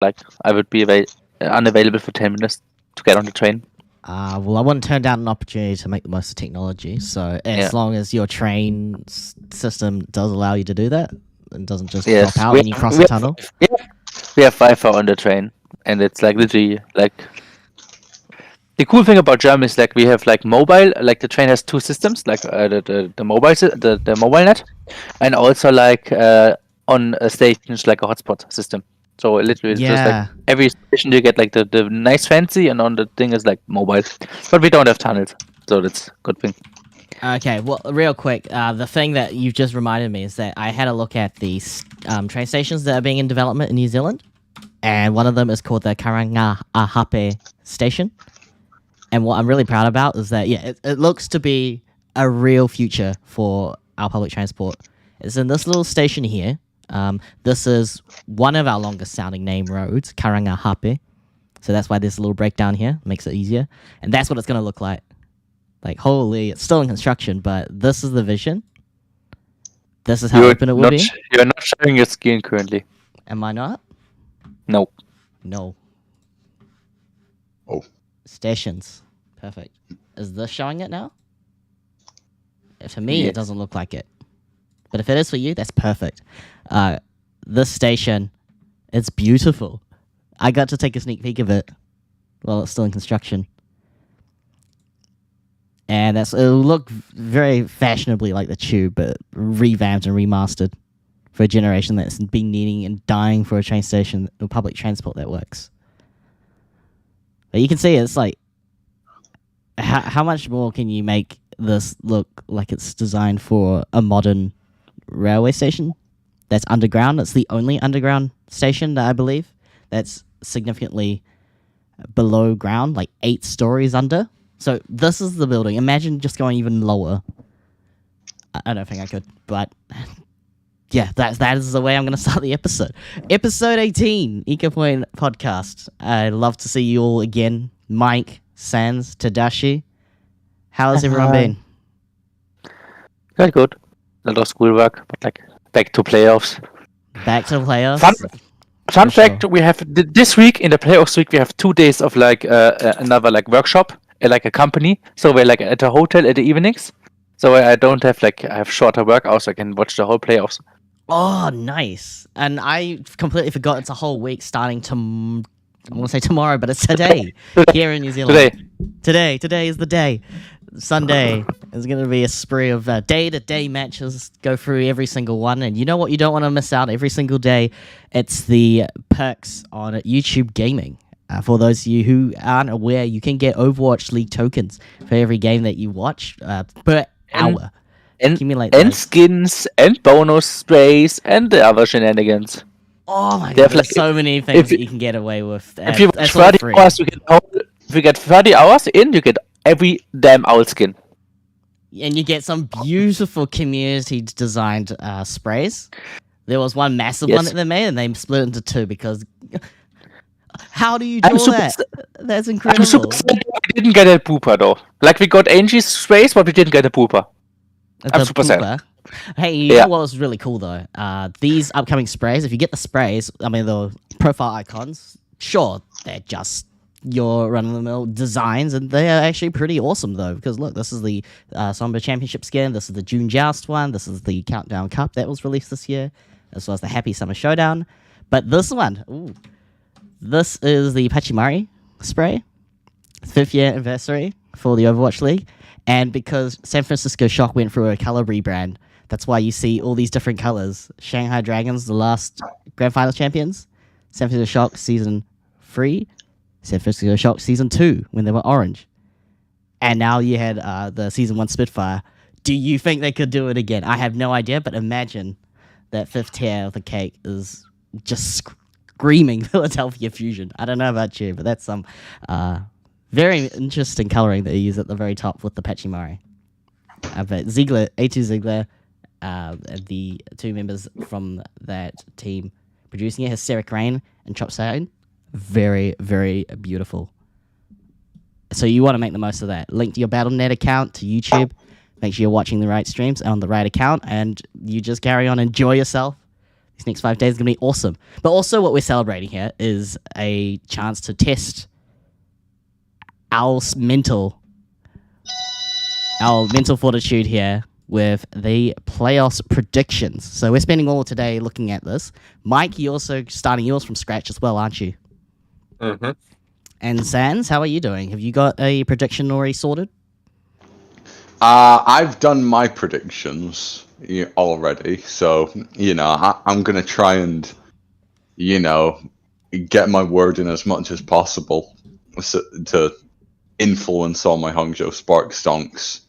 like I would be unavailable for 10 minutes to get on the train. Well, I wouldn't turn down an opportunity to make the most of technology. So as long as your train system does allow you to do that, and doesn't just drop out when you cross the tunnel. We have Wi-Fi on the train, and it's like literally like. The cool thing about Germany is like we have like mobile, like the train has two systems, like the mobile net, and also like on stations like a hotspot system. So literally, it's just like every station you get like the nice fancy, and on the thing is like mobile, but we don't have tunnels, so that's a good thing. Okay, well, real quick, the thing that you've just reminded me is that I had a look at these train stations that are being in development in New Zealand, and one of them is called the Karangahape station. And what I'm really proud about is that, it looks to be a real future for our public transport. It's in this little station here. This is one of our longest sounding name roads, Karangahape. So that's why there's a little breakdown here. Makes it easier. And that's what it's going to look like. Like, holy, it's still in construction, but this is the vision. This is how open it will be. You're not showing your screen currently. Am I not? No. Oh. Stations. Perfect. Is this showing it now? For me, it doesn't look like it. But if it is for you, that's perfect. This station, it's beautiful. I got to take a sneak peek of it while it's still in construction. And it'll look very fashionably like the Tube, but revamped and remastered for a generation that's been needing and dying for a train station or public transport that works. But you can see it's like, how much more can you make this look like it's designed for a modern railway station that's underground? It's the only underground station that I believe that's significantly below ground, like 8 stories under. So this is the building. Imagine just going even lower. I don't think I could, but yeah, that is the way I'm going to start the episode. Episode 18, Ecopoint podcast. I'd love to see you all again. Mike, Sans, Tadashi. How has everyone been? Good. A lot of schoolwork, but like back to playoffs. Back to playoffs. Fun fact: we have this week in the playoffs week we have 2 days of like another like workshop at like a company. So we're like at a hotel at the evenings. So I don't have I have shorter work hours. So I can watch the whole playoffs. Oh, nice. And I completely forgot it's a whole week starting I want to say tomorrow, but it's today here in New Zealand. Today is the day. Sunday is going to be a spree of day-to-day matches. Go through every single one. And you know what you don't want to miss out every single day? It's the perks on YouTube Gaming. For those of you who aren't aware, you can get Overwatch League tokens for every game that you watch per hour. And skins, and bonus sprays, and the other shenanigans. Oh my god, there's so many things that you can get away with. If you watch 30 hours, if you get 30 hours in, you get every damn owl skin. And you get some beautiful community-designed sprays. There was one massive one that they made, and they split into 2 because... How do you do that? That's incredible. I'm super sad we didn't get a pooper, though. Like, we got Angie's sprays, but we didn't get a pooper. I'm super sad. Hey, you know what was really cool, though? These upcoming sprays, if you get the sprays, I mean, the profile icons, sure, they're just your run-of-the-mill designs, and they are actually pretty awesome, though, because, look, this is the Somber Championship skin, this is the June Joust one, this is the Countdown Cup that was released this year, as well as the Happy Summer Showdown. But this one, this is the Pachimari spray, 5th year anniversary for the Overwatch League, and because San Francisco Shock went through a color rebrand, that's why you see all these different colors. Shanghai Dragons, the last Grand Finals champions, San Francisco Shock Season 3, San Francisco Shock Season 2, when they were orange. And now you had the Season 1 Spitfire. Do you think they could do it again? I have no idea, but imagine that 5th tier of the cake is just screaming Philadelphia Fusion. I don't know about you, but that's some very interesting coloring that you use at the very top with the Pachimari. But Ziegler, A2 Ziegler, the 2 members from that team producing it, Hysteric Rain and Chop Sound, very, very beautiful. So you want to make the most of that. Link to your Battle.net account to YouTube. Make sure you're watching the right streams on the right account, and you just carry on, enjoy yourself. These next 5 days are going to be awesome. But also what we're celebrating here is a chance to test our mental fortitude here with the playoffs predictions. So we're spending all of today looking at this. Mike, you're also starting yours from scratch as well, aren't you? Mm-hmm. And Sans, how are you doing? Have you got a prediction already sorted? I've done my predictions already, so I'm gonna try and get my word in as much as possible to influence all my Hangzhou Spark stonks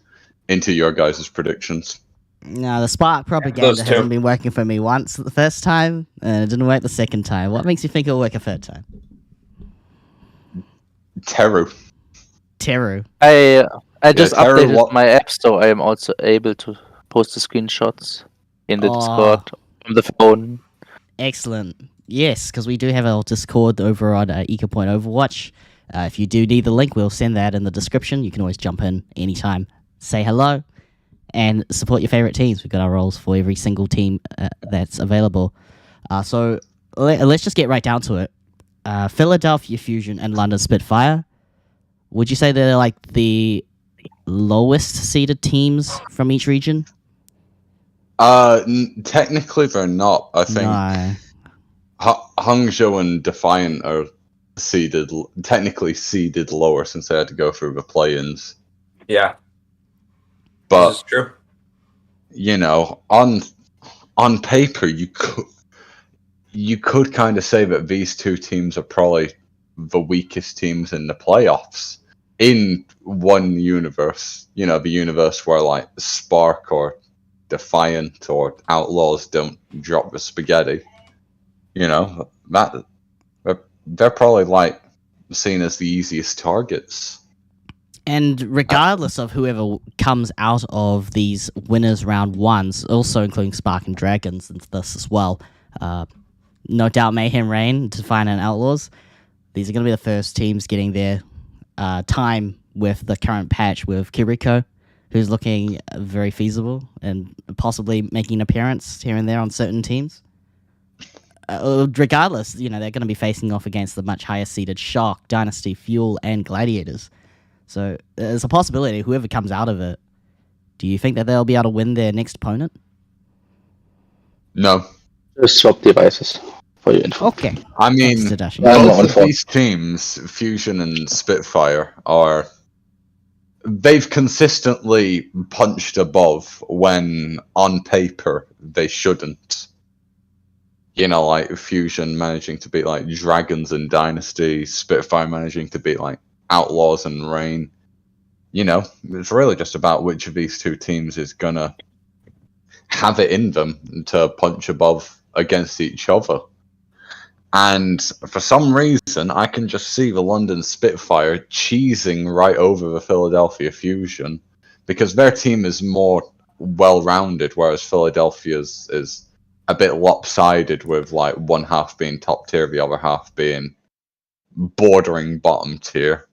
into your guys' predictions. No, the Spark propaganda hasn't been working for me once the first time, and it didn't work the second time. What makes you think it'll work a third time? Teru. I just Teru, updated my app, so I am also able to post the screenshots in the Discord on the phone. Excellent. Yes, because we do have our Discord over on Ecopoint Overwatch. If you do need the link, we'll send that in the description. You can always jump in anytime, say hello, and support your favorite teams. We've got our roles for every single team that's available. So let's just get right down to it. Philadelphia Fusion and London Spitfire. Would you say they're like the lowest seeded teams from each region? Technically they're not. I think Hangzhou and Defiant are technically seeded lower since they had to go through the play-ins. Yeah, but this is true. On paper you could kind of say that these two teams are probably the weakest teams in the playoffs in one universe. The universe where like Spark or Defiant or Outlaws don't drop the spaghetti. That they're probably like seen as the easiest targets. And regardless of whoever comes out of these winners round ones, also including Spark and Dragons into this as well, no doubt Mayhem Reign, Defiant and Outlaws, these are going to be the first teams getting their time with the current patch with Kiriko, who's looking very feasible and possibly making an appearance here and there on certain teams. Regardless, they're going to be facing off against the much higher seeded Shock, Dynasty, Fuel, and Gladiators. So there's a possibility whoever comes out of it, do you think that they'll be able to win their next opponent? No. Just swap devices for your info. Okay. I mean, Tadashi. both of these teams, Fusion and Spitfire, they've consistently punched above when on paper they shouldn't. Like Fusion managing to beat like Dragons and Dynasty, Spitfire managing to beat like Outlaws and Reign. It's really just about which of these two teams is gonna have it in them to punch above against each other. And for some reason, I can just see the London Spitfire cheesing right over the Philadelphia Fusion because their team is more well-rounded, whereas Philadelphia's is a bit lopsided with like one half being top tier, the other half being bordering bottom tier.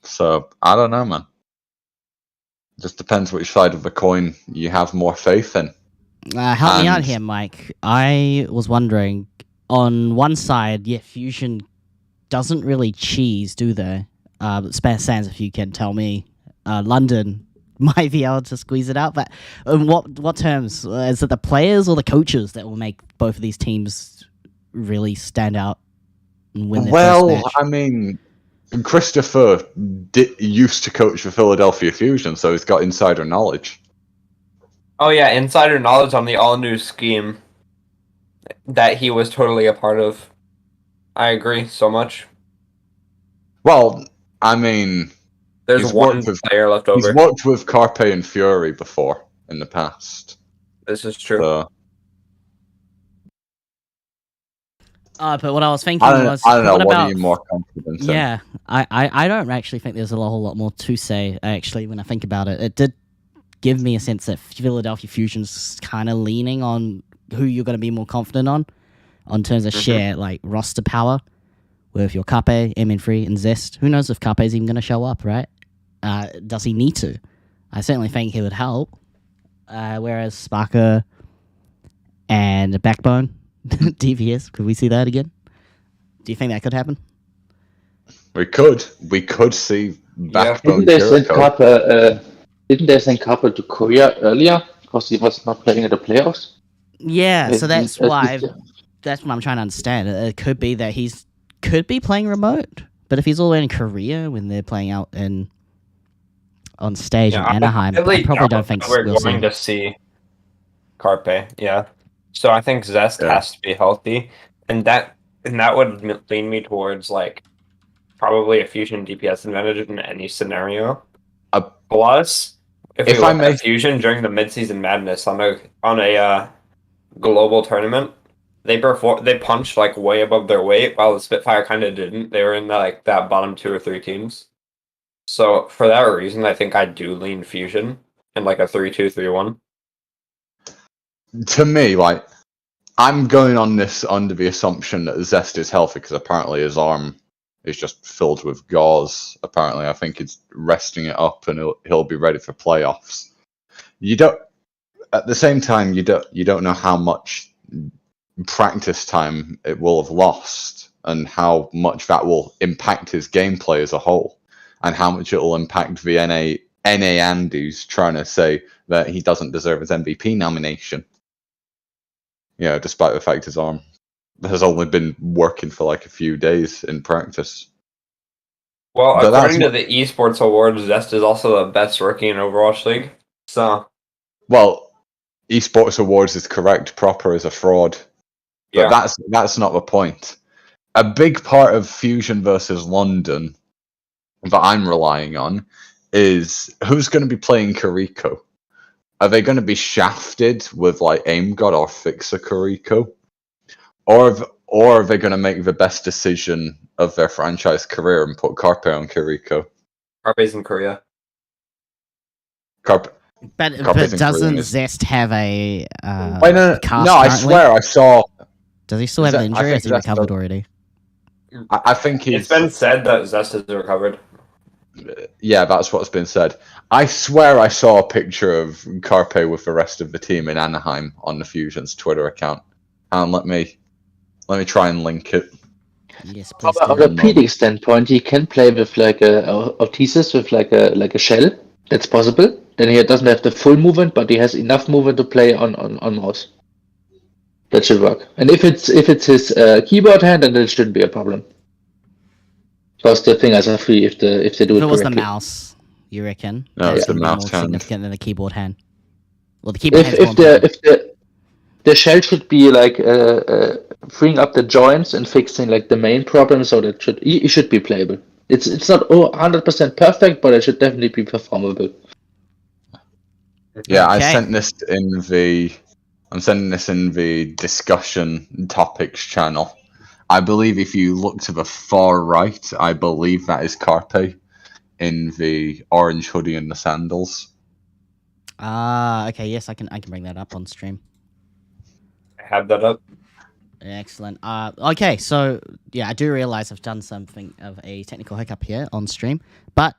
So I don't know, man. Just depends which side of the coin you have more faith in. Help me out here, Mike. I was wondering, on one side, Fusion doesn't really cheese, do they? Spare Sans, if you can tell me. London might be able to squeeze it out, but in what terms? Is it the players or the coaches that will make both of these teams really stand out and win their first match? I mean, Christopher used to coach the Philadelphia Fusion, so he's got insider knowledge. Oh yeah, insider knowledge on the all-new scheme that he was totally a part of. I agree so much. Well, I mean, there's one player left over. He's worked with Carpe and Fury before in the past. This is true. So. But what I was thinking was, I don't know. What are you more confident in? Yeah, I don't actually think there's a whole lot more to say. Actually, when I think about it, it did give me a sense that Philadelphia Fusion's kind of leaning on who you're going to be more confident on terms of share, like roster power, with your Carpe, MN3, and Zest. Who knows if Carpe's even going to show up, right? Does he need to? I certainly think he would help. Whereas Sparker and Backbone, DPS. Could we see that again? Do you think that could happen? We could see Backbone Didn't they send Kiriko. Kappa? Didn't they send Kappa to Korea earlier because he was not playing at the playoffs? Yeah, so that's At why. least- That's what I'm trying to understand. It could be that he's could be playing remote, but if he's all in Korea when they're playing out on stage in Anaheim, I probably don't think we're we'll see going him. to see Carpe. Yeah, so I think Zest Yeah. has to be healthy, and that would lean me towards like probably a Fusion DPS advantage in any scenario. Plus, if we If I look may- at Fusion during the midseason madness on a global tournament, they punched like way above their weight, while the Spitfire kind of didn't. They were in that bottom 2 or 3 teams. So for that reason, I think I do lean Fusion in like a 3-2, 3-1. To me, like, I'm going on this under the assumption that Zest is healthy because apparently his arm is just filled with gauze. Apparently, I think he's resting it up and he'll be ready for playoffs. You don't. At the same time, you don't know how much practice time it will have lost and how much that will impact his gameplay as a whole, and how much it will impact the NA Andy's trying to say that he doesn't deserve his MVP nomination. Yeah, despite the fact his arm has only been working for like a few days in practice. Well, But according to that's the Esports Awards, Zest is also the best rookie in Overwatch League. So Well, Esports Awards is correct. Proper is a fraud. But yeah, that's not the point. A big part of Fusion versus London that I'm relying on is who's going to be playing Kiriko. Are they going to be shafted with like Aim God or Fixer Kiriko? Or are they going to make the best decision of their franchise career and put Carpe on Kiriko? Carpe's in Korea. Carpe. But Carpe's in doesn't Korea. Zest have a Wait, no, cast no, I currently? swear I saw. Does he still have an I injury or think is he Zest recovered does. already? I think he's. It's been said that Zest is recovered. Yeah, that's what's been said. I swear I saw a picture of Carpe with the rest of the team in Anaheim on the Fusion's Twitter account. And let me try and link it. Yes, From please a do. orthopedic standpoint, he can play with like a orthesis with like a shell. That's possible. Then he doesn't have the full movement, but he has enough movement to play on mouse. That should work. And if it's his keyboard hand, then it shouldn't be a problem. Because the fingers are free if they do If it it was the correctly. mouse, you reckon? No, that's it's the gonna be mouse more hand. significant than the keyboard hand. Well, the keyboard hand's If more important. the shell should be like freeing up the joints and fixing like the main problem, so that it should be playable. It's not 100% perfect, but it should definitely be performable. Yeah, I Okay. sent this in the. I'm sending this in the discussion topics channel. I believe if you look to the far right, I believe that is Carpe in the orange hoodie and the sandals. Okay, yes, I can bring that up on stream. I have that up. Excellent. Okay, so yeah, I do realize I've done something of a technical hiccup here on stream, but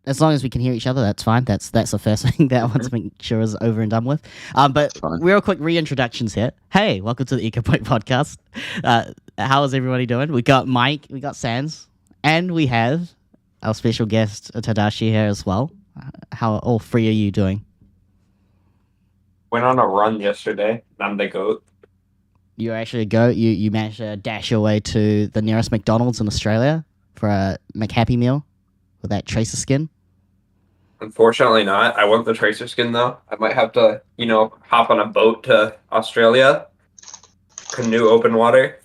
as long as we can hear each other, that's fine. That's the first thing that I want to make sure is over and done with. But Fine. real quick reintroductions here. Hey, welcome to the Ecopoint podcast. How is everybody doing? We got Mike, we got Sans, and we have our special guest Tadashi here as well. How all three are you doing? Went on a run yesterday. I'm the goat. You actually go. You managed to dash your way to the nearest McDonald's in Australia for a McHappy meal with that Tracer skin. Unfortunately not. I want the Tracer skin though. I might have to, hop on a boat to Australia. Canoe open water.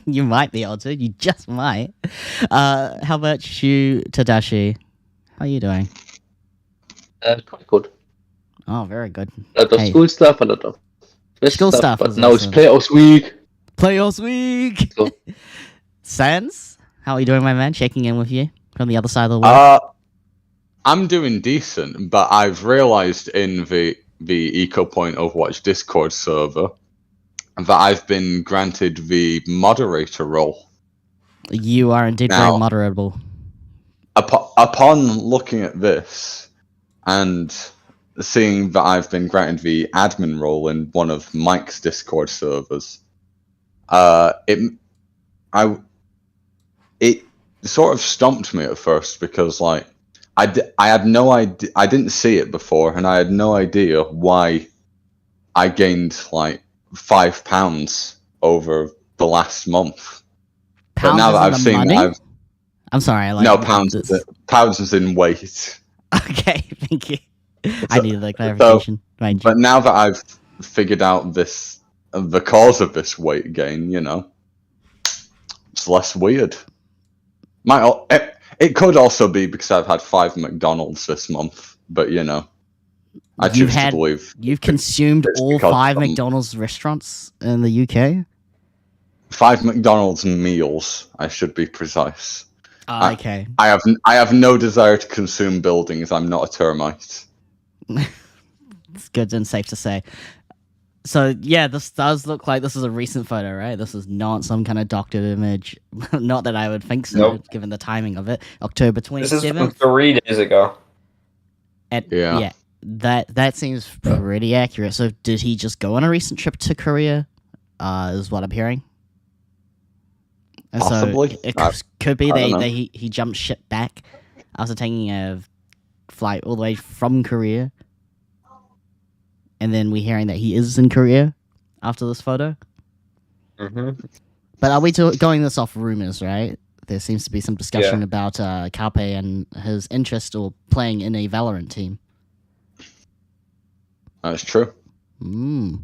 You might be able to. You just might. How about you, Tadashi? How are you doing? Quite good. Oh, very good. A lot of Hey. school stuff, a lot of best School stuff but is now it's awesome. playoffs week. Playoffs week. So- Sans, how are you doing, my man? Checking in with you from the other side of the world. I'm doing decent, but I've realized in the Ecopoint Overwatch Discord server that I've been granted the moderator role. You are indeed very Now- moderable. Upon looking at this and seeing that I've been granted the admin role in one of Mike's Discord servers, it sort of stumped me at first because like I had no idea, I didn't see it before, and I had no idea why I gained like £5 over the last month. But now that I've seen it, I'm sorry. Like, no, pounds is in weight. Okay, thank you. I needed the clarification. But now that I've figured out the cause of this weight gain, you know, it's less weird. It could also be because I've had 5 McDonald's this month, but you know, I choose to believe you've consumed all 5 McDonald's restaurants in the UK. 5 McDonald's meals, I should be precise. Okay. I have no desire to consume buildings. I'm not a termite. It's good and safe to say. So yeah, this does look like this is a recent photo, right? This is not some kind of doctored image. Not that I would think so, Nope. given the timing of it. October 27th. This is from 3 days ago. Yeah. That seems pretty accurate. So did he just go on a recent trip to Korea? Is what I'm hearing. And Possibly. So it could be that he jumped ship back after taking a flight all the way from Korea. And then we're hearing that he is in Korea after this photo. Mm-hmm. But are we going this off rumors, right? There seems to be some discussion about Carpe and his interest or playing in a Valorant team. That's true. Do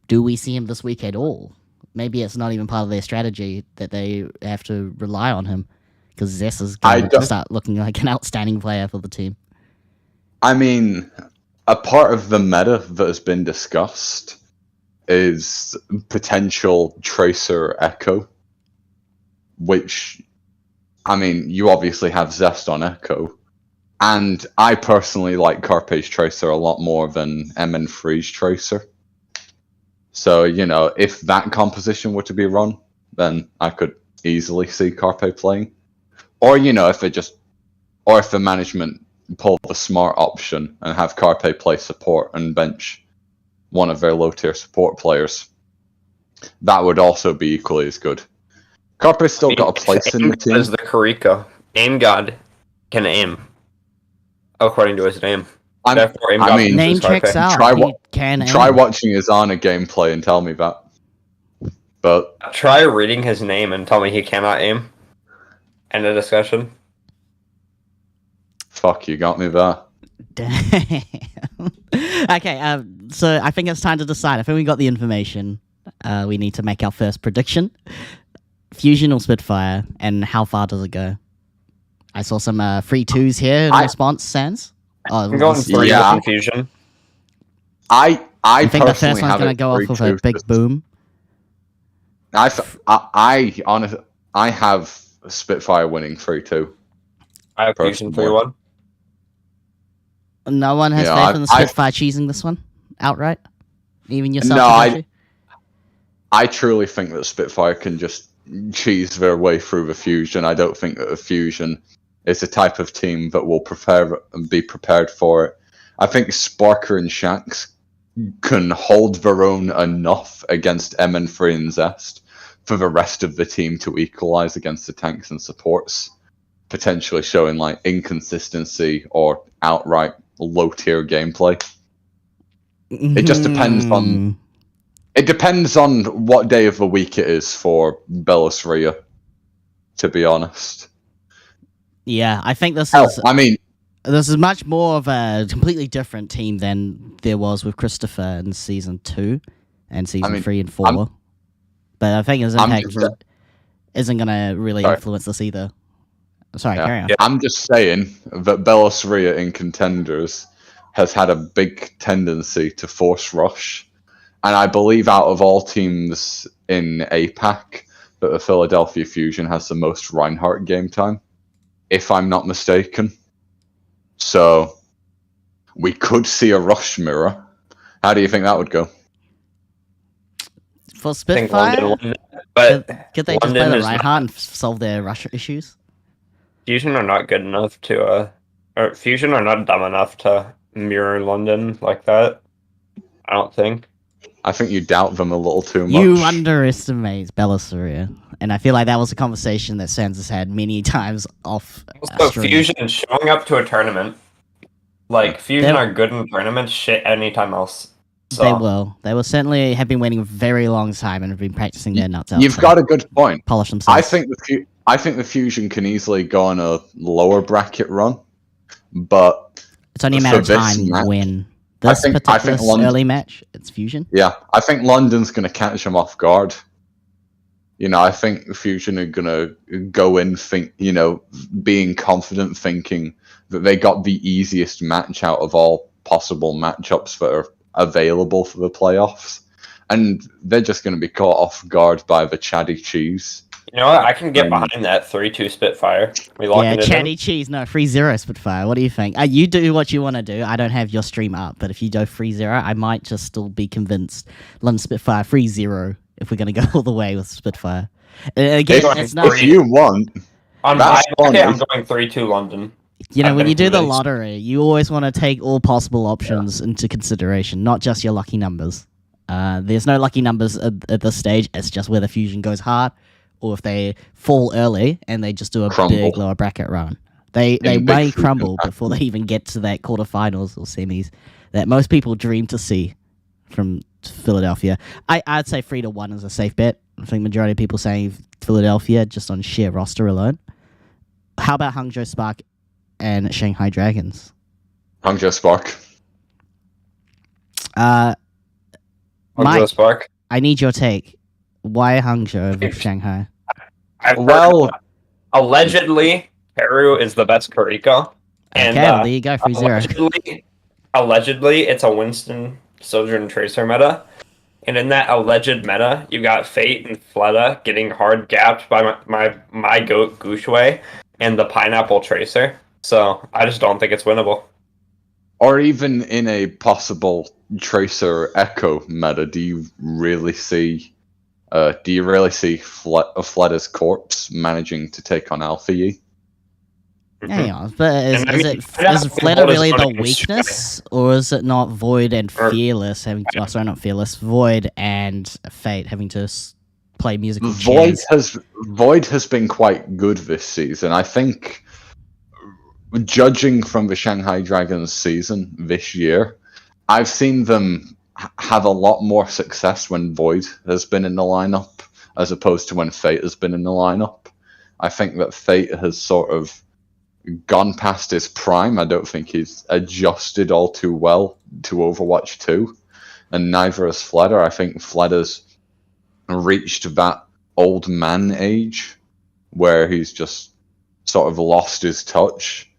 we see him this week at all? Maybe it's not even part of their strategy that they have to rely on him because Zess is going to start looking like an outstanding player for the team. I mean, a part of the meta that has been discussed is potential Tracer Echo, which, I mean, you obviously have Zest on Echo, and I personally like Carpe's Tracer a lot more than MN3's Tracer. So, you know, if that composition were to be run, then I could easily see Carpe playing. Or, you know, if the management pull the smart option and have Carpe play support and bench one of their low-tier support players, that would also be equally as good. Carpe's still got a place in the team. As the Karika, aim god can aim according to his name. Therefore, aim god name checks out. Try watching his Ana gameplay and tell me that. But try reading his name and tell me he cannot aim. End of discussion. Fuck, you got me there. Damn. Okay, so I think it's time to decide. I think we got the information. We need to make our first prediction. Fusion or Spitfire, and how far does it go? I saw some free twos here in response, Sans. I'm going for Fusion. I think the first one's going to go off with a big boom. I honestly, I have Spitfire winning 3-2. I have Fusion 3-1. No one has faith in the Spitfire cheesing this one outright? Even yourself? No, I truly think that Spitfire can just cheese their way through the Fusion. I don't think that the Fusion is the type of team that will be prepared for it. I think Sparker and Shax can hold their own enough against MN3 and Zest for the rest of the team to equalize against the tanks and supports, potentially showing like inconsistency or outright low-tier gameplay. It just depends on... It depends on what day of the week it is for Belos Ria, to be honest. Yeah, I think this is much more of a completely different team than there was with Christopher in Season 2 and Season 3 and 4. But I think his impact isn't going to really influence this either. Sorry, carry on. Yeah. I'm just saying that Belos Ria in Contenders has had a big tendency to force rush. And I believe out of all teams in APAC, that the Philadelphia Fusion has the most Reinhardt game time, if I'm not mistaken. So we could see a rush mirror. How do you think that would go? For Spitfire? But could they just play the Reinhardt and solve their rush issues? Fusion are not good enough to... or Fusion are not dumb enough to mirror London like that. I don't think. I think you doubt them a little too much. You underestimate Belisarius. And I feel like that was a conversation that Sans has had many times off Also, stream. Fusion showing up to a tournament. Like, Fusion are good in tournaments, shit anytime else. So. They will. They will certainly have been waiting a very long time and have been practicing their nuts out. You've got a good point. Polish themselves. I think the Fusion can easily go on a lower bracket run, but it's only a matter of time when this particular early match, it's Fusion. Yeah, I think London's going to catch them off guard. You know, I think the Fusion are going to go in, being confident, thinking that they got the easiest match out of all possible matchups that are available for the playoffs. And they're just going to be caught off guard by the chatty cheese. You know what? I can get behind that 3-2 Spitfire. Chatty cheese. No, 3-0 Spitfire. What do you think? You do what you want to do. I don't have your stream up, but if you go 3-0, I might just still be convinced London Spitfire 3-0 if we're going to go all the way with Spitfire. Again, it's not... If you want... On my bracket, I'm going 3-2 London. You know, when you do the lottery, you always want to take all possible options into consideration, not just your lucky numbers. There's no lucky numbers at this stage. It's just whether Fusion goes hard or if they fall early and they just do a big lower bracket run. They may crumble before they even get to that quarterfinals or semis that most people dream to see from Philadelphia. I'd say 3-1 is a safe bet. I think majority of people saying Philadelphia just on sheer roster alone. How about Hangzhou Spark and Shanghai Dragons? Hangzhou Spark. Mike, Spark. I need your take. Why Hangzhou over Shanghai? Allegedly, Peru is the best Kariko. And, okay, there you go, 3-0. Allegedly, it's a Winston, Sojourn, Tracer meta. And in that alleged meta, you got Fate and Fleta getting hard gapped by my goat Gushue and the Pineapple Tracer. So I just don't think it's winnable. Or even in a possible Tracer Echo meta, do you really see Fleta's corpse managing to take on Alpha Yi? Hang on, but is Fleta really the weakness, or is it not Void and Fearless having? Oh, sorry, not Fearless. Void and Fate having to play musical chairs. Void has been quite good this season. I think, judging from the Shanghai Dragons season this year, I've seen them have a lot more success when Void has been in the lineup as opposed to when Fate has been in the lineup. I think that Fate has sort of gone past his prime. I don't think he's adjusted all too well to Overwatch 2, and neither has Fleta. I think Fleta's reached that old man age where he's just sort of lost his touch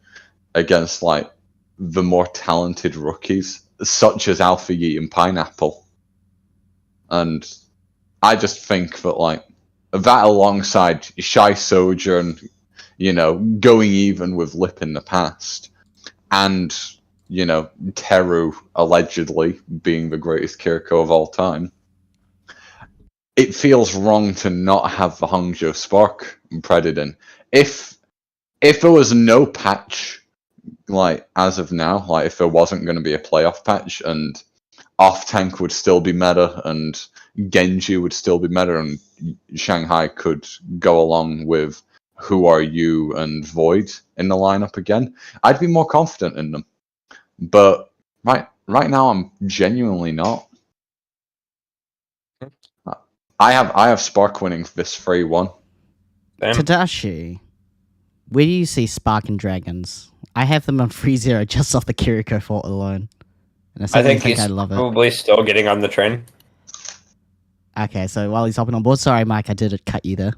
against like the more talented rookies such as Alpha Yi and Pineapple. And I just think that like that alongside Shy Sojourn, going even with Lip in the past, and, Teru allegedly being the greatest Kiriko of all time, it feels wrong to not have the Hangzhou Spark Predator. If there was no patch, like, as of now, like, if there wasn't going to be a playoff patch, and off-tank would still be meta, and Genji would still be meta, and Shanghai could go along with Who Are You and Void in the lineup again, I'd be more confident in them. But right now, I'm genuinely not. I have Spark winning this 3-1. Tadashi, where do you see Spark and Dragons? I have them on 3-0 just off the Kiriko fault alone. And I think he's probably still getting on the train. Okay, so while he's hopping on board, sorry, Mike, I did cut you there.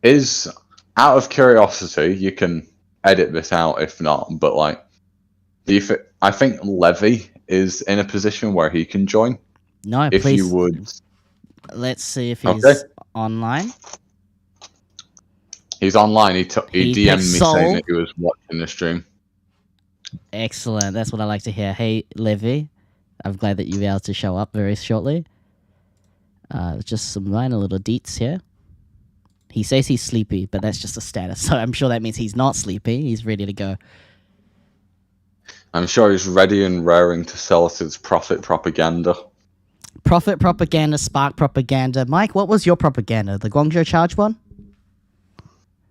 Is out of curiosity, you can edit this out if not, but like, I think Levy is in a position where he can join. No, if please. You would. Let's see if he's online. He's online. He DM'd me saying that he was watching the stream. Excellent. That's what I like to hear. Hey, Levy, I'm glad that you'll be able to show up very shortly. Just some minor little deets here. He says he's sleepy, but that's just a status. So I'm sure that means he's not sleepy. He's ready to go. I'm sure he's ready and raring to sell us his profit propaganda. Profit propaganda, spark propaganda. Mike, what was your propaganda? The Guangzhou Charge one?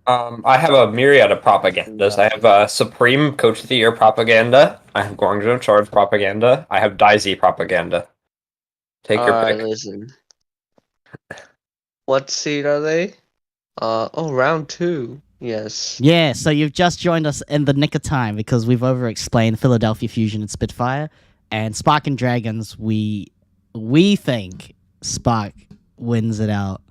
I have a myriad of propagandas. I have Supreme Coach of the Year propaganda. I have Guangzhou Charge propaganda. I have Daisy propaganda. Take your Alright, pick. listen. What seed are they? Round 2. Yes. Yeah, so you've just joined us in the nick of time because we've over-explained Philadelphia Fusion and Spitfire. And Spark and Dragons, we think Spark wins it out.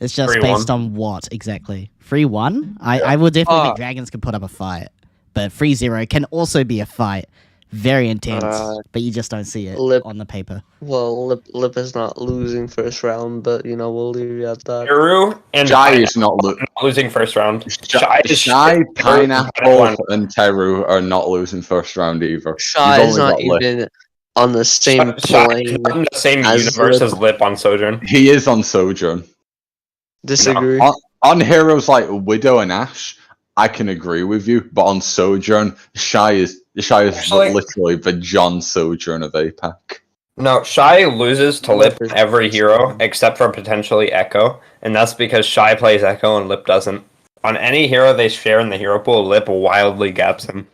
It's just 3-1. based on what exactly? 3-1? I would definitely think Dragons can put up a fight. But 3-0 can also be a fight. Very intense, but you just don't see it on the paper. Well, Lip is not losing first round, but we'll leave it at that. Teru and Shy Pineapple is not losing first round. Shy, Pineapple, and Teru are not losing first round either. Shy You've is only not got Lip. even on the same Shy plane. is not in the same as universe Lip. as Lip on Sojourn. He is on Sojourn. Disagree. On heroes like Widow and Ash, I can agree with you, but on Sojourn, Shy is Actually- literally the John Sojourn of APAC. No, Shy loses to Lip on every hero except for potentially Echo, and that's because Shy plays Echo and Lip doesn't. On any hero they share in the hero pool, Lip wildly gaps him.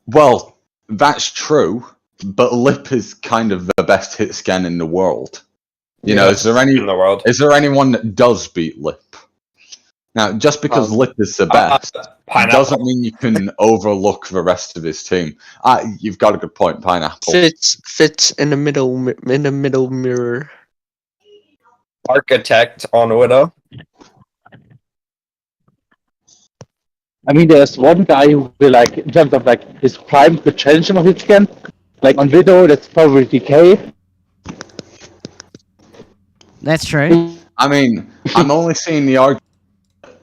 Well, that's true, but Lip is kind of the best hit scan in the world. You know, is there in the world? anyone that does beat Lip? Now, just because Lip is the best Pineapple. doesn't mean you can overlook the rest of his team. You've got a good point, Pineapple. Fits in the middle mirror. Architect on Widow. I mean, there's one guy who will, like, in terms of like his prime, could challenge him on hit scan. Like on Widow, that's probably DK. That's true. I mean, I'm only seeing the argument.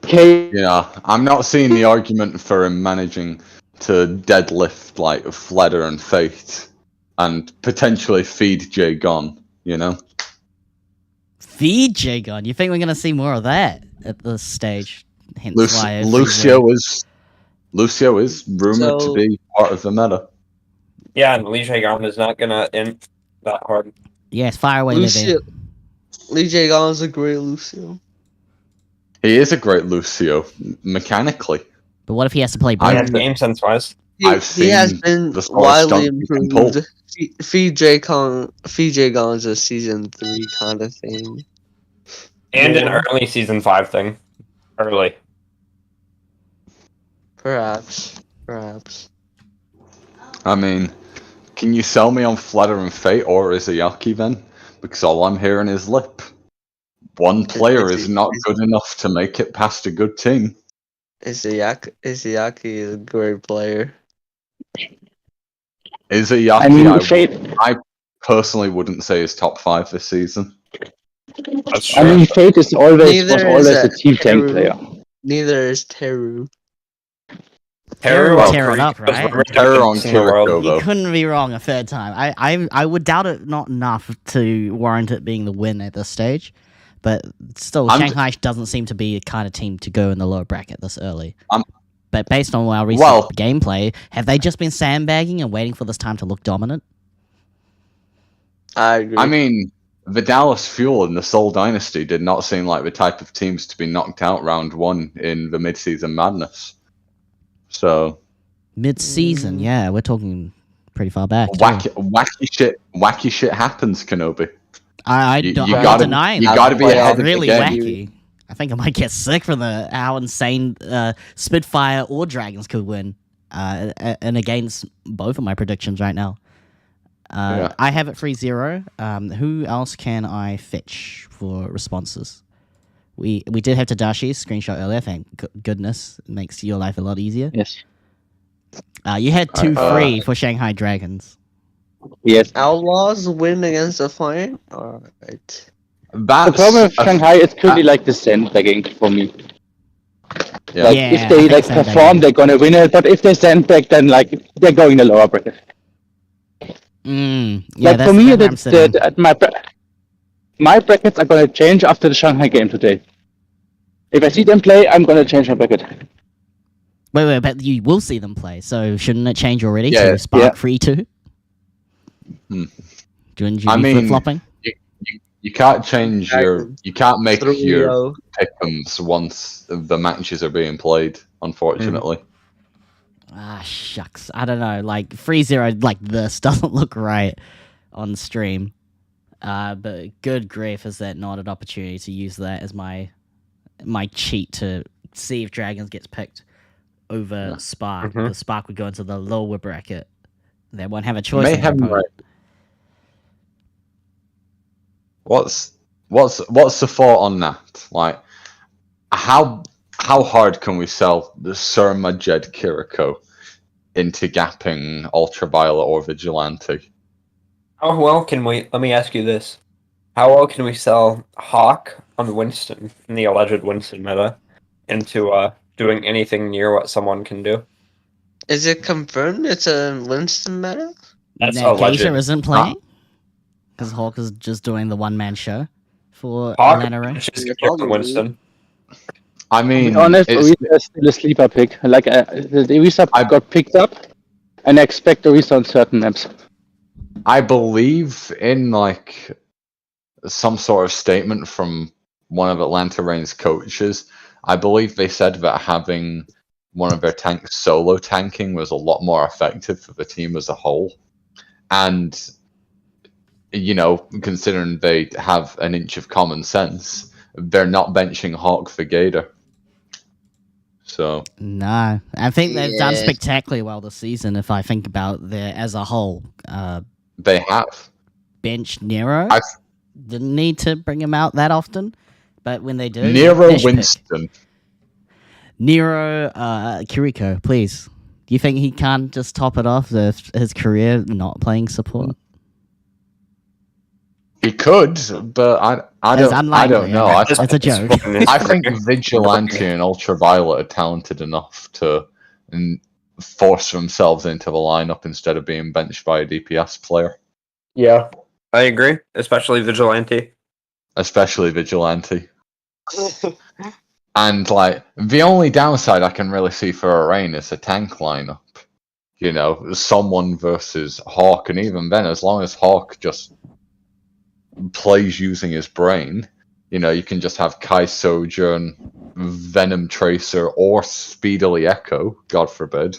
Yeah, I'm not seeing the argument for him managing to deadlift like Fleder and Fate, and potentially feed Jay Gon. You know, Feed J-Gun. You think we're going to see more of that at this stage? Hence why Lucio is rumored to be part of the meta. Yeah, and Lee Jae-gon is not gonna end that hard. Yes, fire away, Lucio. Livy. Lee Jae is a great Lucio. He is a great Lucio mechanically. But what if he has to play Yeah, both? game sense wise. He has seen been the sort of widely stunt he can pull. improved. Feed Jae is a season 3 kind of thing. And an Yeah. early season 5 thing. Early. Perhaps. I mean, can you sell me on Fleder and Fate or Izayaki then? Because all I'm hearing is Lip. One player is not good enough to make it past a good team. Izayaki is a great player. Izayaki, I mean, Fate. I personally wouldn't say is top 5 this season. That's true. I mean, Fate was always Neither is a team tank Teru. player. Neither is Teru. Teru Well, on tear it Kiriko up, right? is one of the Terror on best in the world. Kiriko, You though. couldn't be wrong a third time. I would doubt it not enough to warrant it being the win at this stage. But still, Shanghai doesn't seem to be the kind of team to go in the lower bracket this early. But based on our recent gameplay, have they just been sandbagging and waiting for this time to look dominant? I agree. I mean, the Dallas Fuel and the Seoul Dynasty did not seem like the type of teams to be knocked out round 1 in the mid-season madness. So Mid-season, yeah, we're talking pretty far back. too. wacky shit happens, Kenobi. I'm You not gotta- denying you that. gotta be It's ahead of the really game. wacky. I think I might get sick from how insane Spitfire or Dragons could win, and against both of my predictions right now. Yeah. I have it 3-0. Who else can I fetch for responses? We did have Tadashi's screenshot earlier. Thank goodness, it makes your life a lot easier. Yes. You had 2-3 for Shanghai Dragons. Yes. Outlaws win against Defiant? Alright. The problem with Shanghai is purely like the sandbagging for me. Yeah. Like, Yeah, if I they think like sandbagging. perform, they're gonna win it. But if they sandbag, then like they're going the lower bracket. Yeah, Like that's for me, where I'm sitting. my brackets are gonna change after the Shanghai game today. If I see them play, I'm gonna change my bracket. Wait, but you will see them play, so shouldn't it change already Yeah, to Spark yeah. 3-2? Hmm. Shouldn't you I be mean, flip-flopping? You can't change you can't make your 3-0. pick'ems once the matches are being played, unfortunately. Ah, shucks. I don't know. Like, 3-0 like this doesn't look right on stream. But good grief, is that not an opportunity to use that as my cheat to see if Dragons gets picked over Spark? Mhm. Because Spark would go into the lower bracket. They won't have a choice. in their Mayhem, opponent. right? What's the thought on that? Like, how hard can we sell the Sir Majed Kiriko into gapping Ultraviolet or Vigilante? How well can we? Let me ask you this: how well can we sell Hawk on Winston in the alleged Winston meta into doing anything near what someone can do? Is it confirmed it's a Winston meta? That's Now, alleged. Keisha isn't playing because Hawk is just doing the one-man show for Hawk Atlanta Ring. is just Yeah, skipping probably. Winston. I To mean, be honest, it's, Orisa is still a sleeper pick. Like the Orisa I- got picked up, and I expect Orisa on certain maps. I believe in like some sort of statement from one of Atlanta Reign's coaches. I believe they said that having one of their tanks solo tanking was a lot more effective for the team as a whole. And, you know, considering they have an inch of common sense, they're not benching Hawk for Gator. So, No, I think they've done Yeah. spectacularly well this season. If I think about their as a whole, they have. bench Nero I- didn't need to bring him out that often, but when they do, Nero they should pick. Winston. Nero Kiriko, please. Do you think he can't just top it off his career not playing support? He could, but I It's don't unlikely, know. yeah. I, It's a joke. I think Vigilante and Ultraviolet are talented enough to force themselves into the lineup instead of being benched by a DPS player, Yeah, I agree. Especially Vigilante. especially Vigilante. And like the only downside I can really see for Arraign is a tank lineup. You know, someone versus Hawk, and even then, as long as Hawk just plays using his brain, you know, you can just have Kai Sojourn, Venom Tracer, or Speedily Echo, God forbid,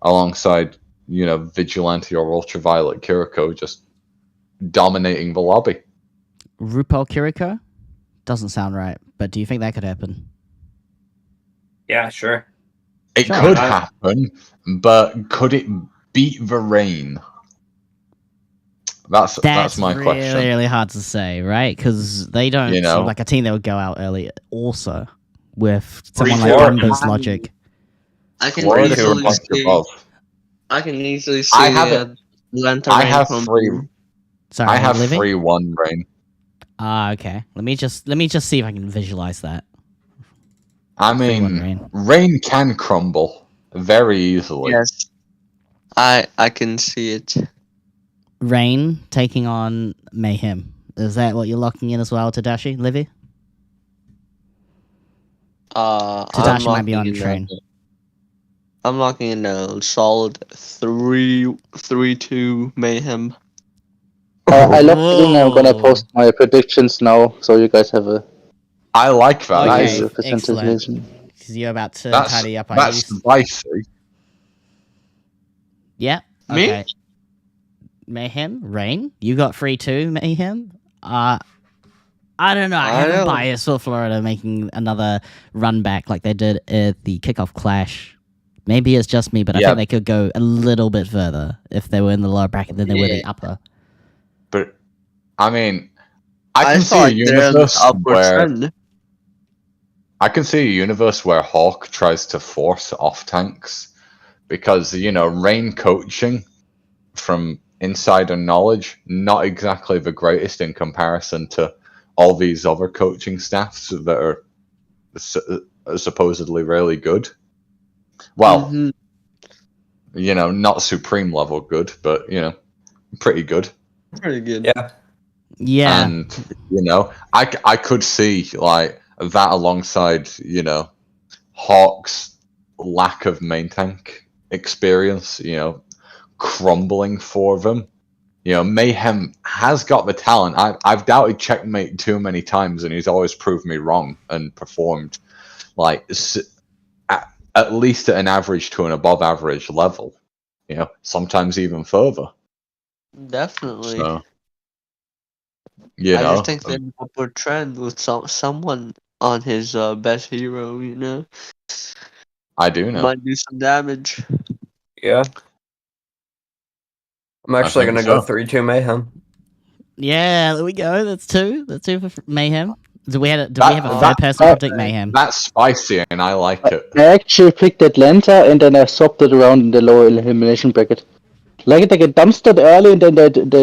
alongside, you know, Vigilante or Ultraviolet Kiriko just dominating the lobby. RuPaul Kiriko? Doesn't sound right, but do you think that could happen? Yeah, sure. It Sure. could happen, but could it beat the rain? That's my really, question. really hard to say, right? Because they don't You know? seem like a team that would go out early also with someone Pretty like sure. Amber's logic. I can Florida Florida easily punch see. above. I can easily see I have it. Atlanta I Reign have from- three. Sorry, I have Livy? 3-1 rain. Okay. Let me just see if I can visualize that. I 3-1 mean, rain. rain can crumble very easily. Yes, I can see it. Rain taking on Mayhem. Is that what you're locking in as well, Tadashi? Livy? Tadashi might be on the train. I'm locking in a solid 3-2 mayhem. I love it. I'm gonna Whoa. post my predictions now, so you guys have a I like that. That Okay. is, representation. Because you're about to that's tidy up, I that's guess. spicy. Yeah. Me? Okay. Mayhem? Rain? You got 3-2, Mayhem? I don't know. I I have a don't- bias for Florida making another run back like they did at the kickoff clash. Maybe it's just me, but I Yeah. think they could go a little bit further if they were in the lower bracket than they were the Yeah. upper. But I mean, I can see saw a it there in the universe upward where trend. I can see a universe where Hawk tries to force off tanks because, you know, Rain coaching from insider knowledge, not exactly the greatest in comparison to all these other coaching staffs that are supposedly really good. Well, Mhm. you know, not supreme level good, but, you know, pretty good. Pretty good. Yeah. Yeah. And, you know, I could see, like, that alongside, Hawk's lack of main tank experience, crumbling for them. MikeM has got the talent. I've doubted Checkmate too many times, and he's always proved me wrong and performed like at least at an average to an above average level. Sometimes even further. Definitely. So, I just think there's an upward trend with someone on his best hero. I do know. Might do some damage. Yeah. I'm actually think gonna go 3-2 Mayhem. Yeah, there we go. That's two. That's two for Mayhem. Do we have a third person to predict Mayhem? That's spicy, and I like it. I actually picked Atlanta, and then I swapped it around in the lower elimination bracket. Like they get dumpstered early, and then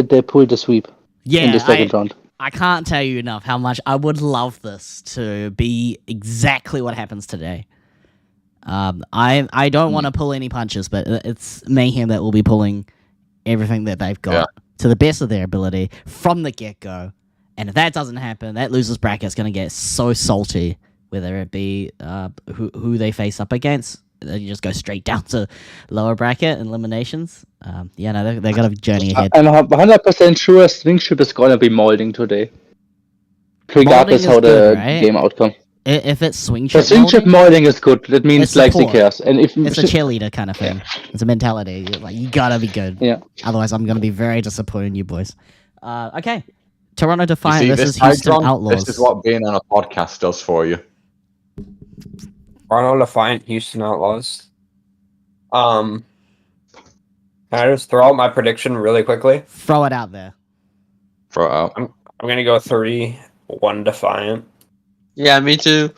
they pull the sweep in the second round. I can't tell you enough how much I would love this to be exactly what happens today. I don't want to pull any punches, but it's Mayhem that will be pulling everything that they've got to the best of their ability from the get-go. And if that doesn't happen, that losers bracket is going to get so salty, whether it be who they face up against. Then you just go straight down to lower bracket and eliminations. They're going to journey ahead. I'm 100% sure Slingship is going to be molding today. Regardless how the game outcome. If it's swing ship, molding, molding is good. That means like he cares, and if it's a cheerleader kind of thing. It's a mentality. Like you gotta be good. Yeah. Otherwise, I'm gonna be very disappointed in you boys. Okay. Toronto Defiant versus Houston Outlaws. This is what being on a podcast does for you. Toronto Defiant, Houston Outlaws. Can I just throw out my prediction really quickly? Throw it out there. Throw it out. I'm gonna go 3-1 Defiant. Yeah, me too.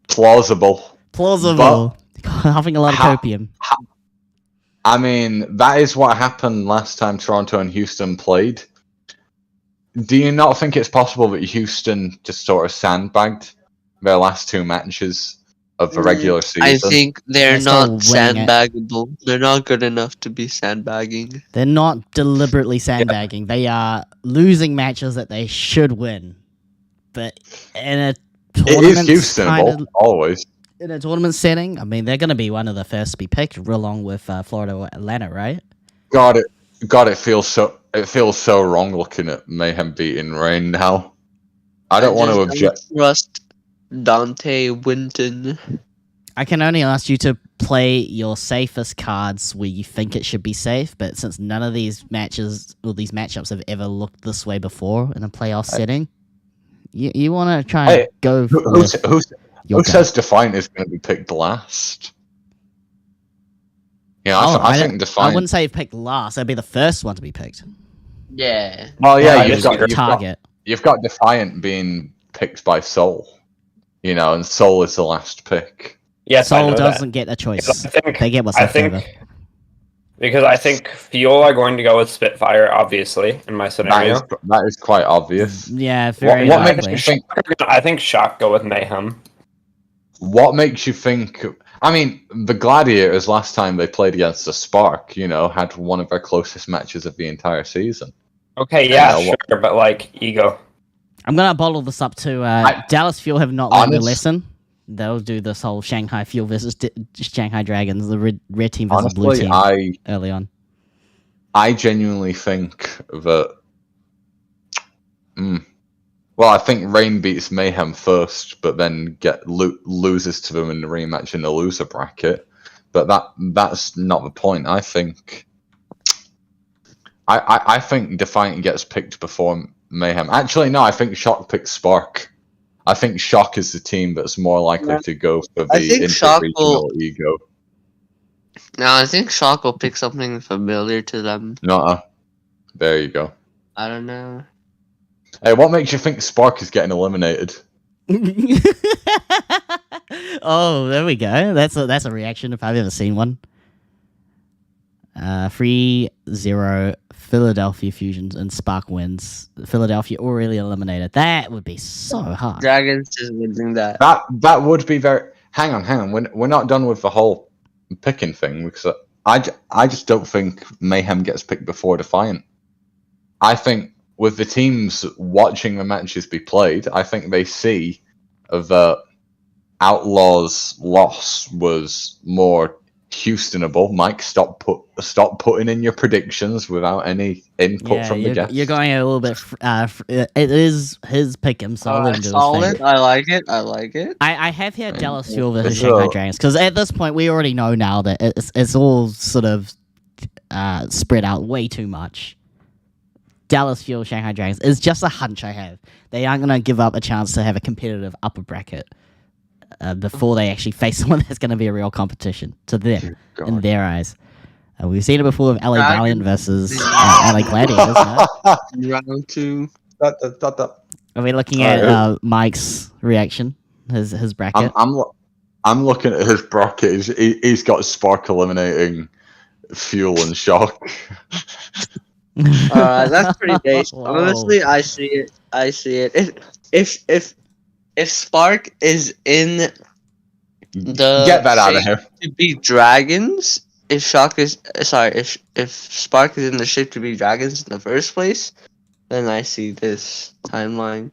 Plausible. Having a lot of copium. I mean, that is what happened last time Toronto and Houston played. Do you not think it's possible that Houston just sort of sandbagged their last two matches of the regular season? I think they're not sandbaggable. They're not good enough to be sandbagging. They're not deliberately sandbagging. They are losing matches that they should win. But in a it is Houston, always. In a tournament setting, I mean, they're going to be one of the first to be picked, along with Florida Atlanta, right? God, it feels so wrong looking at Mayhem beating Rain now. I don't want to object. Trust Dante Winton. I can only ask you to play your safest cards where you think it should be safe, but since none of these matches or these matchups have ever looked this way before in a playoff setting, you want to try and go for who says Defiant is going to be picked last? Yeah, I think Defiant. I wouldn't say picked last. That'd be the first one to be picked. Yeah. Well, yeah, you've got Defiant being picked by Soul, and Soul is the last pick. Yes, Soul doesn't get a choice. They get what's left over. Because I think Fuel are going to go with Spitfire, obviously, in my scenario. That is quite obvious. Yeah, very what likely. makes you think? I think Shock go with Mayhem. What makes you think? I mean, the Gladiators last time they played against the Spark, had one of their closest matches of the entire season. Okay, yeah, sure, but ego. I'm gonna bottle this up to Dallas Fuel have not learned a lesson. They'll do this whole Shanghai Fuel versus Shanghai Dragons, the red team versus blue team early on. I genuinely think that. Well, I think Rain beats Mayhem first, but then loses to them in the rematch in the loser bracket. But that's not the point. I think. I think Defiant gets picked before Mayhem. Actually, no. I think Shock picks Spark. I think Shock is the team that's more likely to go for the inter-regional ego. No, I think Shock will pick something familiar to them. There you go. I don't know. Hey, what makes you think Spark is getting eliminated? Oh, there we go. That's a reaction if I've ever seen one. 3-0 Philadelphia Fusions and Spark wins. Philadelphia already eliminated. That would be so hard. Dragons just winning that. That would be very. Hang on. We're not done with the whole picking thing because I just don't think Mayhem gets picked before Defiant. I think with the teams watching the matches be played, I think they see that Outlaw's loss was more Houstonable. Mike, stop putting in your predictions without any input from the guests. You're going a little bit. It is his pick him, so I'll let him do his solid. thing. I like it. I like it. I have here Dallas Fuel versus Shanghai Dragons because at this point we already know now that it's all sort of spread out way too much. Dallas Fuel Shanghai Dragons is just a hunch I have. They aren't going to give up a chance to have a competitive upper bracket before they actually face someone that's going to be a real competition to them in their eyes. We've seen it before with LA Valiant versus LA Gladiators. Round 2. Are we looking at Mike's reaction, his bracket? I'm looking at his bracket. He's got Spark eliminating Fuel and Shock. That's pretty base. Honestly, I see it. If Spark is in the get that out of here to be dragons, if Spark is in the shape to be dragons in the first place, then I see this timeline.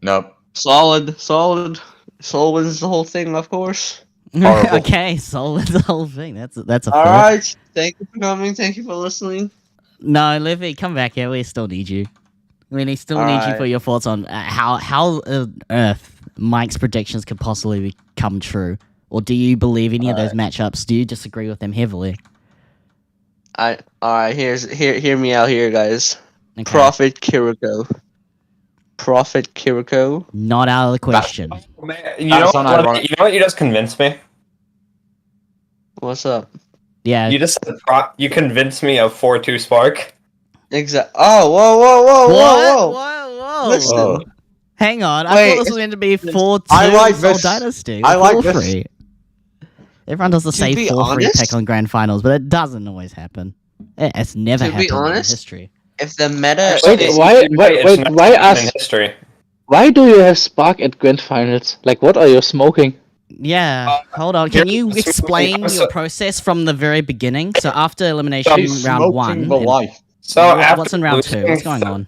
Nope. Solid. Soul wins the whole thing, of course. Okay, Soul wins the whole thing. That's a all right. Thank you for coming. Thank you for listening. No, Livy, come back here. We still need you. We still need you for your thoughts on how on Earth Mike's predictions could possibly become true, or do you believe any of those matchups? Do you disagree with them heavily? All right. Hear me out here, guys. Okay. Prophet Kiriko. Not out of the question. You know what? You just convinced me. What's up? Yeah. You just you convinced me of 4-2 Spark. Exactly. Oh, whoa. Listen. Hang on. I thought this was meant to be 4-2 I like Soul this. Dynasty. I like this. Everyone does the same 4-3 pick on grand finals, but it doesn't always happen. It's never happened in history. If the meta why do you have Spark at grand finals? Like, what are you smoking? Yeah, hold on. Can you explain your process from the very beginning? So after elimination round 1, what's in round 2? What's going on?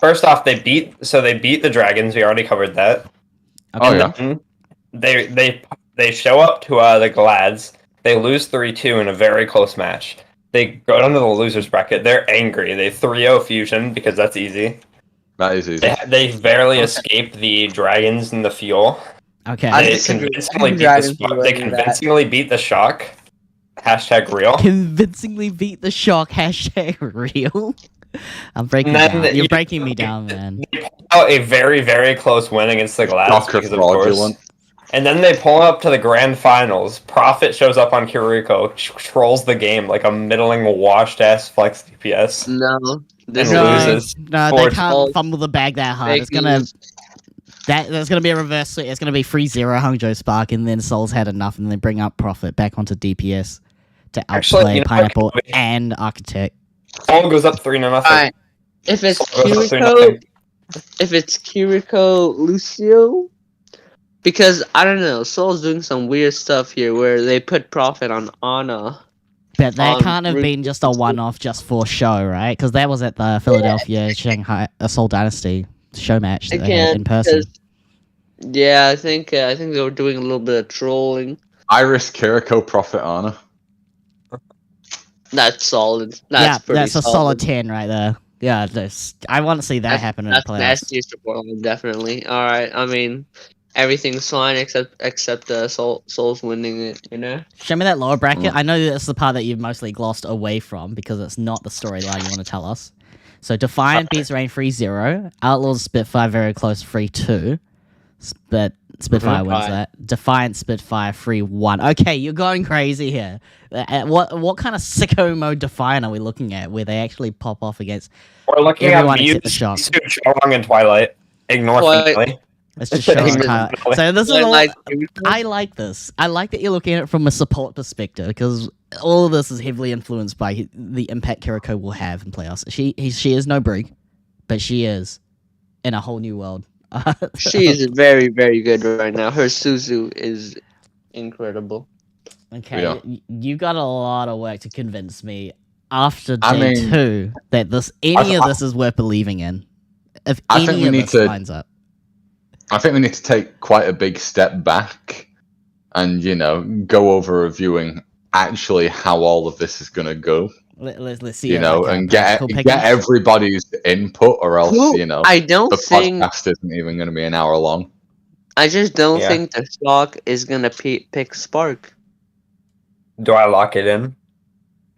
First off, they beat the dragons. We already covered that. Okay. They show up to the Glads. They lose 3-2 in a very close match. They go down to the losers bracket. They're angry. They 3-0 Fusion because that's easy. That is easy. They barely escaped the dragons and the fuel. Okay. They convincingly beat the Shock. #real. Convincingly beat the Shock. #real. I'm breaking down. You're breaking me down, man. They pulled out a very, very close win against the Glads because of course. And then they pull up to the grand finals. Prophet shows up on Kiriko, trolls the game like a middling, washed-ass flex DPS. No. Loses. No, they can't fumble the bag that hard. It's gonna... There's going to be a reverse. It's going to be 3-0 Hangzhou Spark, and then Soul's had enough, and then bring up Prophet back onto DPS to outplay Pineapple and Architect. Soul goes up 3-0. Right. If it's Kiriko Lucio, because I don't know, Soul's doing some weird stuff here where they put Prophet on Ana. But that can't have been just a one-off just for show, right? Because that was at the Philadelphia Shanghai Soul Dynasty show match that they had in person. Yeah, I think they were doing a little bit of trolling. Iris Kiriko Prophet Ana. That's solid. That's a solid 10 right there. Yeah, I want to see that happen in the playoffs. That's nastiest for Portland, definitely. All right, I mean, everything's fine except Soul's winning it, you know? Show me that lower bracket. I know that's the part that you've mostly glossed away from because it's not the storyline you want to tell us. So Defiant beats Rain 3-0. Outlaws Spitfire very close 3-2. But Spitfire wins that. Defiant Spitfire 3-1. Okay, you're going crazy here. What kind of sicko mode Defiant are we looking at where they actually pop off against everyone except the Shock? Chong and Twilight. Ignore Finale. It's just showing Twilight. So this is I like this. I like that you're looking at it from a support perspective because all of this is heavily influenced by the impact Kiriko will have in playoffs. She is no brig, but she is in a whole new world. She is very, very good right now. Her Suzu is incredible. Okay, you got a lot of work to convince me after day 2 that any of this is worth believing in. If any of this lines up. I think we need to take quite a big step back and, go over reviewing actually how all of this is going to go, Let's see. Like, and get political pickings. everybody's input, or else, I don't the think. podcast isn't even going to be an hour long. I just don't Yeah. think the stock is gonna pick Spark. Do I lock it in?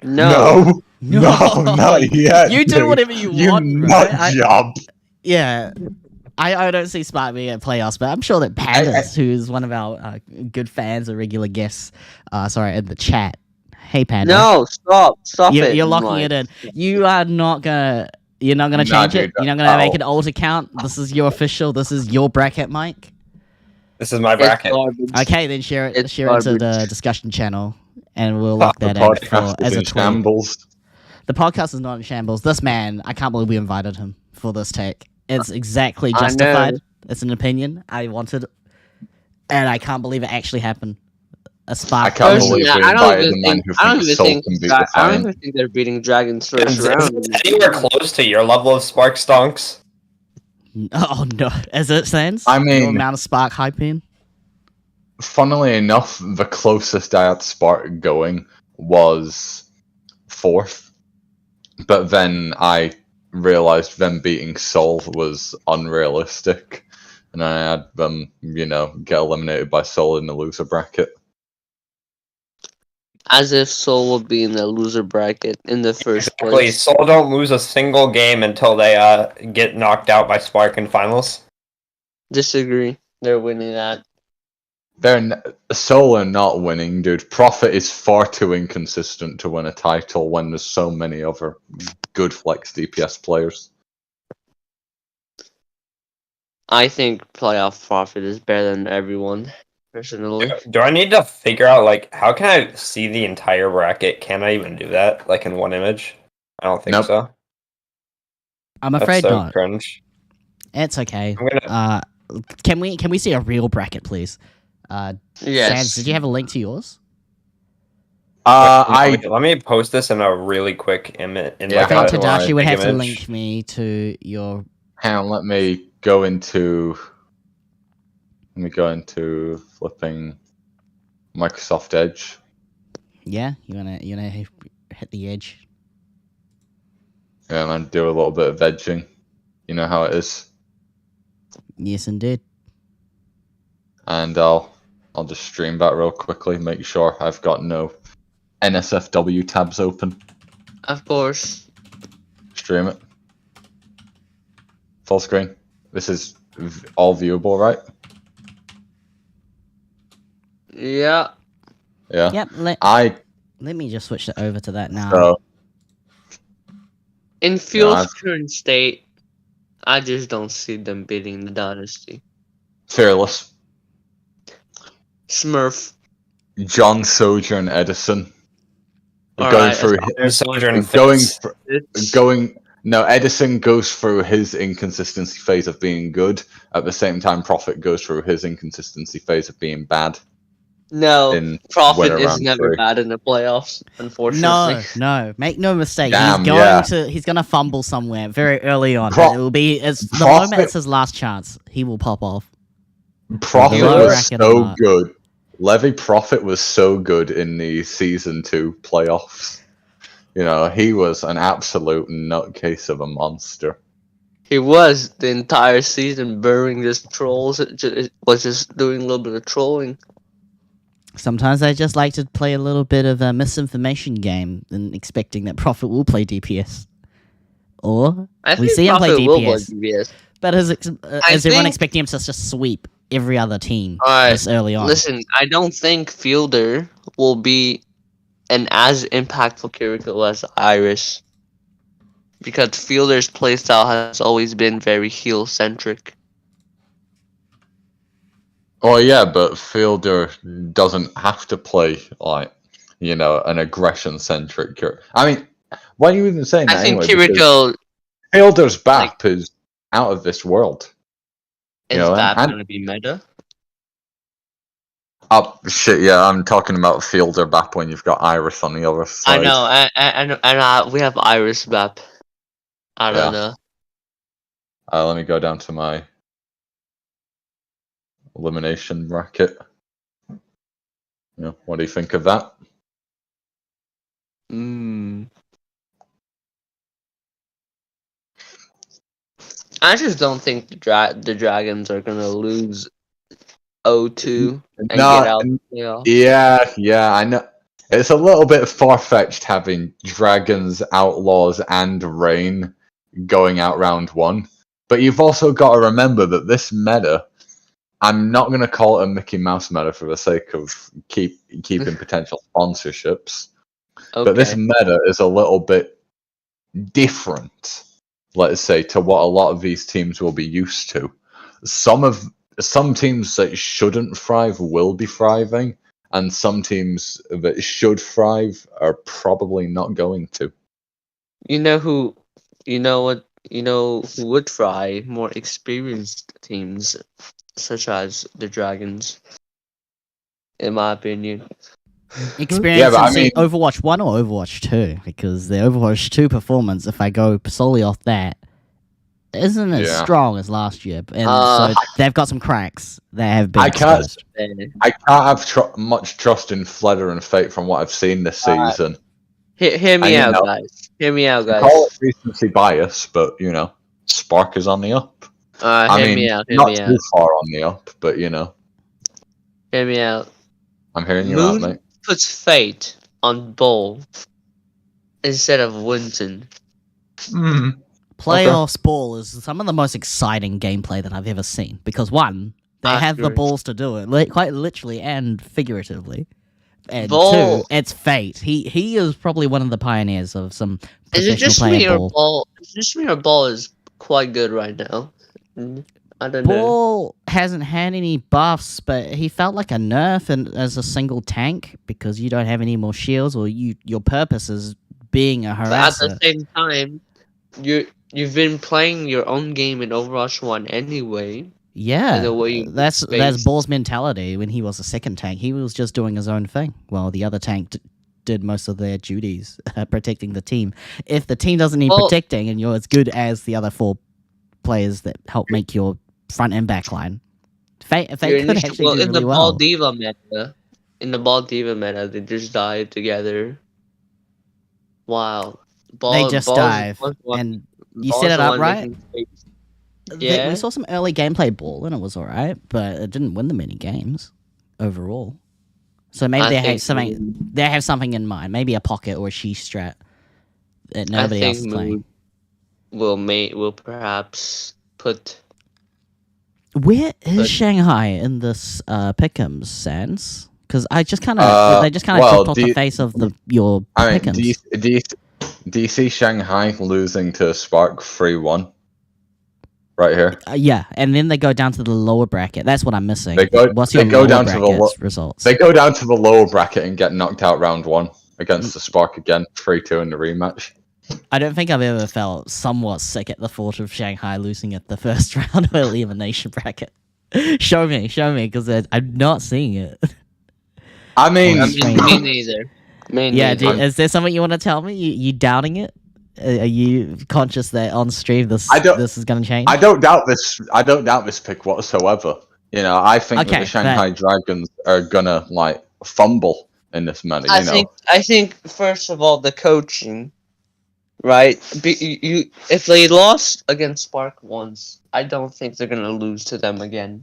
No. Not yet. You do dude. whatever you You want, nut right? job. Yeah. I don't see Spark being at playoffs, but I'm sure that Pandas, who's one of our good fans or regular guests, in the chat. Hey, Panda. No, stop it. You're locking Mike. it in. You are not gonna. You're not gonna Nah, change it. dude, You're not gonna make oh. an alt account. This is your official. This is your bracket, Mike. This is my It's bracket. garbage. Okay, then share it. It's Share it to the garbage. discussion channel, and we'll lock The that in podcast for is as a in tweet. shambles. The podcast is not in shambles. This man, I can't believe we invited him for this take. It's exactly I know. justified. It's an opinion I wanted, and I can't believe it actually happened. A Spark. I can't Personally, believe we I don't invited even the man think. who I don't thinks even Soul think. can beat I don't Defiant. even think they're beating Dragons first Is round. it anywhere close to your level of Spark Stonks? Oh no! As it stands, I your mean- amount of Spark hype in. Funnily enough, the closest I had Spark going was 4th. But then I realized them beating Soul was unrealistic. And I had them, get eliminated by Soul in the loser bracket. As if Soul will be in the loser bracket in the first Exactly. place. Soul don't lose a single game until they get knocked out by Spark in finals. Disagree. They're winning that. Soul are not winning, dude. Prophet is far too inconsistent to win a title when there's so many other good flex DPS players. I think playoff Profit is better than everyone. Personally, Do I need to figure out, how can I see the entire bracket? Can I even do that, in one image? I don't think Nope. so. I'm That's afraid so not. cringe. It's okay. I'm gonna. Can we see a real bracket, please? yes. Sans, did you have a link to yours? Let me post this in a really quick image. Yeah, I think how do Tadashi I would have big to image? link me to your. Hang on, let me go into flipping Microsoft Edge. Yeah, you wanna hit the edge. Yeah, and then do a little bit of edging. You know how it is. Yes, indeed. And I'll just stream that real quickly, make sure I've got no NSFW tabs open. Of course. Stream it. Full screen. This is all viewable, right? Yeah. Yeah. Yep. Let me just switch it over to that now. So In Field's I've- current state, I just don't see them beating the Dynasty. Fearless. Smurf. John Sojourn Edison. All going right, through There's Sojourn going Fitz. for, It's, going no, Edison goes through his inconsistency phase of being good. At the same time, Prophet goes through his inconsistency phase of being bad. no, In Profit winter is round never 3. bad in the playoffs, unfortunately. No. Make no mistake. Damn, He's gonna fumble somewhere very early on. Pro- it will be the Profit- moment it's his last chance. He will pop off. Prophet Below was bracket or so not. good. Levy Prophet was so good in the season 2 playoffs. He was an absolute nutcase of a monster. He was the entire season burying just trolls. It was just doing a little bit of trolling. Sometimes I just like to play a little bit of a misinformation game and expecting that Prophet will play DPS. Or I we think see him play Prophet will play DPS. DPS. But is everyone think- expecting him to just sweep every other team Alright, this early on? Listen, I don't think Fielder will be an as impactful character as Iris. Because Fielder's playstyle has always been very heal centric. Oh yeah, but Fielder doesn't have to play an aggression centric character. I mean, why are you even saying that I think anyway? Because Kiriko Fielder's BAP is out of this world. is know, that and- gonna be meta. Oh shit! Yeah, I'm talking about Fielder BAP when you've got Iris on the other side. I know, and we have Iris map. I don't know. Let me go down to my elimination bracket. Yeah, what do you think of that? I just don't think the Dragons are gonna lose 0-2 and get out. Yeah, I know. It's a little bit far-fetched having Dragons, Outlaws, and Rain going out round 1. But you've also got to remember that this meta, I'm not going to call it a Mickey Mouse meta for the sake of keeping potential sponsorships. Okay. But this meta is a little bit different, let's say, to what a lot of these teams will be used to. Some teams that shouldn't thrive will be thriving, and some teams that should thrive are probably not going to. You know who would thrive? More experienced teams, such as the Dragons, in my opinion. Experience Yeah, but I in mean- Overwatch 1 or Overwatch 2? Because the Overwatch 2 performance, if I go solely off that, isn't as Yeah. strong as last year. And so they've got some cracks that have been I can't- exposed. I can't have much trust in Fleder and Fate from what I've seen this season. Hear me And, you out, know, guys. Hear me out, guys. Call it recency bias, but Spark is on the up. I Hear mean, me out. Hear not me too out. far on the up, but Hear me out. I'm hearing you Moon out, mate. puts Fate on Bull instead of Winton. Playoffs ball is some of the most exciting gameplay that I've ever seen. Because one, they I have the agree. balls to do it, quite literally and figuratively. And Ball. two, it's Fate. He is probably one of the pioneers of some Is it professional just me player or ball. Ball? Is it just me or Ball is quite good right now? I don't know. Ball hasn't had any buffs, but he felt like a nerf as a single tank because you don't have any more shields, or your purpose is being a But at harasser. the same time, you've been playing your own game in Overwatch 1 anyway. Yeah, the way you that's space. Ball's mentality. When he was a second tank, he was just doing his own thing, while the other tank did most of their duties, protecting the team. If the team doesn't need protecting, and you're as good as the other 4 players that help make your front and back line, Fate could actually do in really the well. Ball Diva meta, they just died together. Wow, They just dive, and you set it up right. Yeah. We saw some early gameplay Ball, and it was alright, but it didn't win them any games overall. So maybe they have something. They have something in mind, maybe a pocket or a she strat that nobody else is playing. Will perhaps put. Where is Shanghai in this Pick'ems sense? Because I just kind of they just kind of dropped off the face of your Pick'ems. Do you see Shanghai losing to Spark 3-1? Right here. Yeah, and then they go down to the lower bracket. That's what I'm missing. What's They your go lower down to the brackets results? They go down to the lower bracket and get knocked out round 1 against the Spark again, 3-2 in the rematch. I don't think I've ever felt somewhat sick at the thought of Shanghai losing at the first round of elimination bracket. Show me, because I'm not seeing it. I mean, Me neither. Is there something you want to tell me? You doubting it? Are you conscious that on stream this is going to change? I don't doubt this pick whatsoever. I think that the Shanghai Dragons are gonna fumble in this meta. I think first of all the coaching, right? If they lost against Spark once, I don't think they're gonna lose to them again.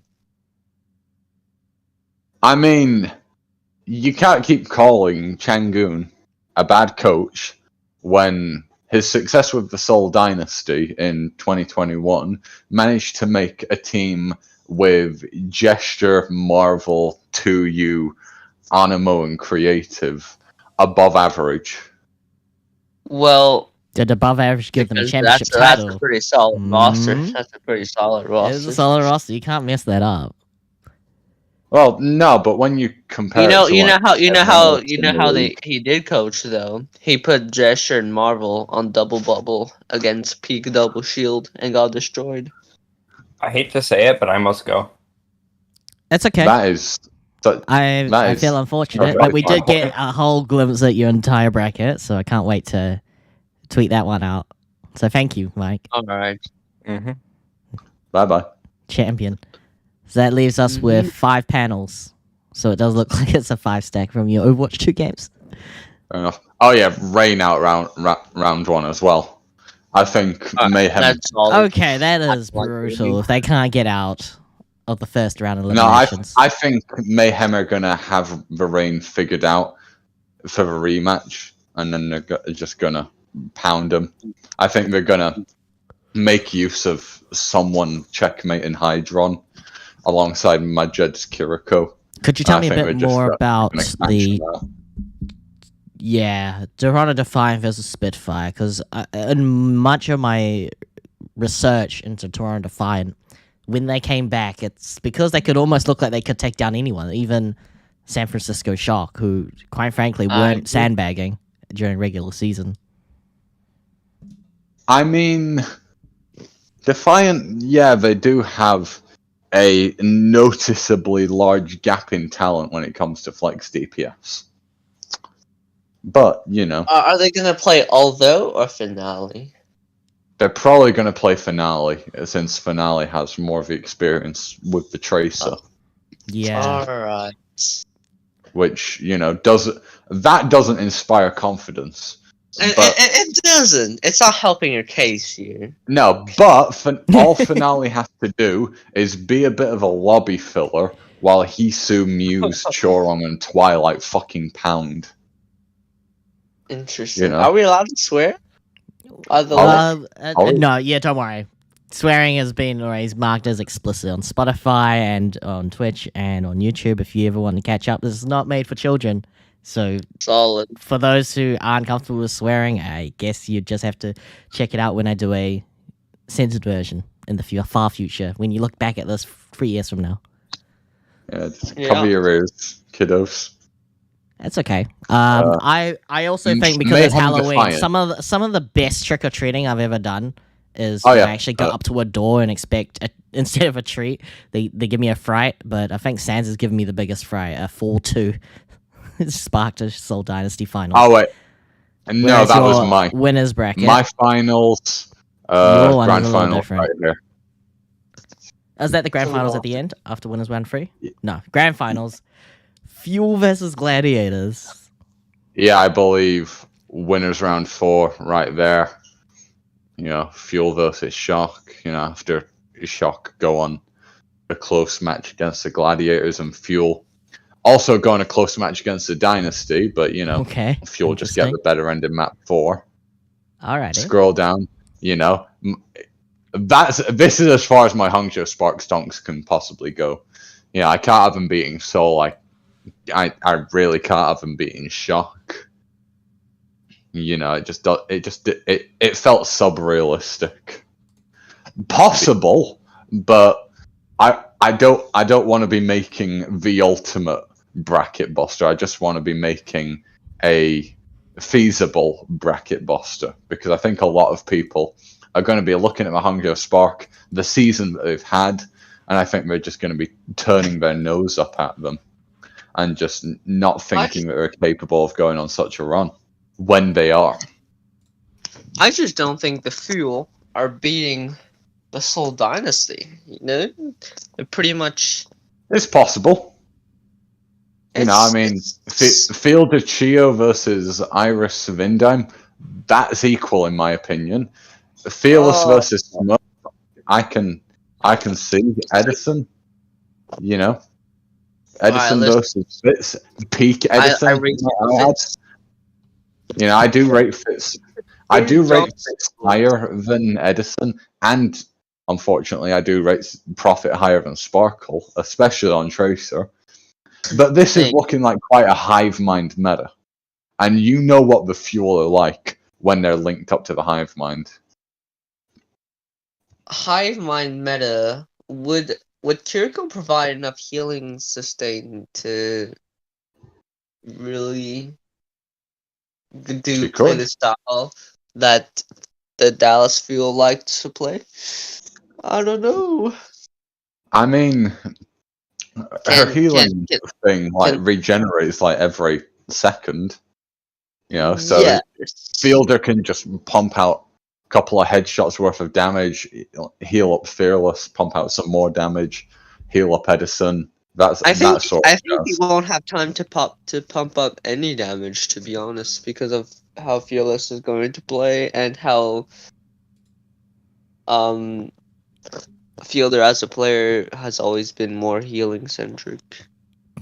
I mean, you can't keep calling Changun a bad coach when his success with the Seoul Dynasty in 2021 managed to make a team with Gesture, Marvel, 2U, Animo, and Creative above average. Well, did above average give them a because championship that's title? a pretty solid roster. That's a pretty solid roster. It's a solid roster. You can't mess that up. Well, no, but when you compare, he did coach though. He put Gesture and Marvel on double bubble against Peak Double Shield and got destroyed. I hate to say it, but I must go. It's okay. I feel unfortunate, but we did get a whole glimpse at your entire bracket, so I can't wait to tweet that one out. So thank you, Mike. All right. Mm-hmm. Bye-bye. Champion. So that leaves us with 5 panels. So it does look like it's a 5 stack from your Overwatch 2 games. Fair enough. Oh yeah, Rain out round 1 as well. I think Mayhem. That's all. Okay, that is brutal. If they can't get out of the first round No, eliminations. I think Mayhem are gonna have the Rain figured out for the rematch, and then they're just gonna pound them. I think they're gonna make use of someone checkmating Hydron alongside Majid's Kiriko. Could you tell me a think bit they're just more about gonna the action that. Toronto Defiant versus Spitfire? Because in much of my research into Toronto Defiant, when they came back, it's because they could almost look like they could take down anyone, even San Francisco Shock, who, quite frankly, weren't sandbagging during regular season. I mean, Defiant, yeah, they do have a noticeably large gap in talent when it comes to flex DPS. But, you know, Are they gonna play Although or Finale? they're probably going to play Finale, since Finale has more of the experience with the Tracer, Yeah. Alright. which, you know, doesn't inspire confidence. But, It doesn't. It's not helping your case here. no, but all Finale has to do is be a bit of a lobby filler while Hisu, Muse, Chorong, and Twilight fucking pound. Interesting. You know. Are we allowed to swear? Are the No, yeah, don't worry. Swearing has been always marked as explicit on Spotify and on Twitch and on YouTube. If you ever want to catch up, this is not made for children. So solid? for those who aren't comfortable with swearing, I guess you just have to check it out when I do a censored version in the far future. When you look back at this 3 years from now, Yeah, just cover your ears, kiddos. that's okay. I also think because it's Mayhem Halloween, Defiant. some of the best trick or treating I've ever done is Oh, when yeah. I actually go up to a door and expect instead of a treat, they give me a fright. But I think Sans has given me the biggest fright, a 4-2 Spark to Soul Dynasty final. Oh, wait. No, Whereas that was your my winners bracket. my finals, Your one grand is a little final different. right there. Is that the grand So finals at the end after winners round 3? No, grand finals. Fuel versus Gladiators. Yeah, I believe winners round 4 right there. You know, Fuel versus Shock. You know, after Shock go on a close match against the Gladiators, and Fuel also go on a close match against the Dynasty, but you know, Okay. Fuel just get the better end in map 4. Alrighty. Scroll down, you know. This is as far as my Hangzhou Spark Stonks can possibly go. Yeah, I can't have them beating Soul. I really can't have them beating Shock. You know, it felt sub-realistic. Possible, but I don't want to be making the ultimate bracket buster. I just want to be making a feasible bracket buster, because I think a lot of people are going to be looking at my Hangzhou Spark, the season that they've had, and I think they're just going to be turning their nose up at them and just not thinking that they're capable of going on such a run when they are. I just don't think the Fuel are beating the Soul Dynasty. You know, they're pretty much. It's possible. You know, I mean, Field of Chio versus Iris Vindime, that's equal in my opinion. Fearless versus Smurf, I can see Edison. You know, Edison versus Fitz, peak Edison. I rate Fitz. You know, I do rate Fitz. I do rate Fitz higher than Edison, and unfortunately, I do rate Profit higher than Sparkle, especially on Tracer. But this is looking like quite a hive mind meta, and you know what the Fuel are like when they're linked up to the hive mind. Hive Mind meta, would Kiriko provide enough healing sustain to really play the style that the Dallas Fuel liked to play? I don't know. I mean, her healing thing regenerates like every second. You know, so Fielder can just pump out couple of headshots worth of damage, heal up Fearless, pump out some more damage, heal up Edison. That's I think that sort I of think he jazz. won't have time to pump up any damage, to be honest, because of how Fearless is going to play and how um Fielder as a player has always been more healing centric.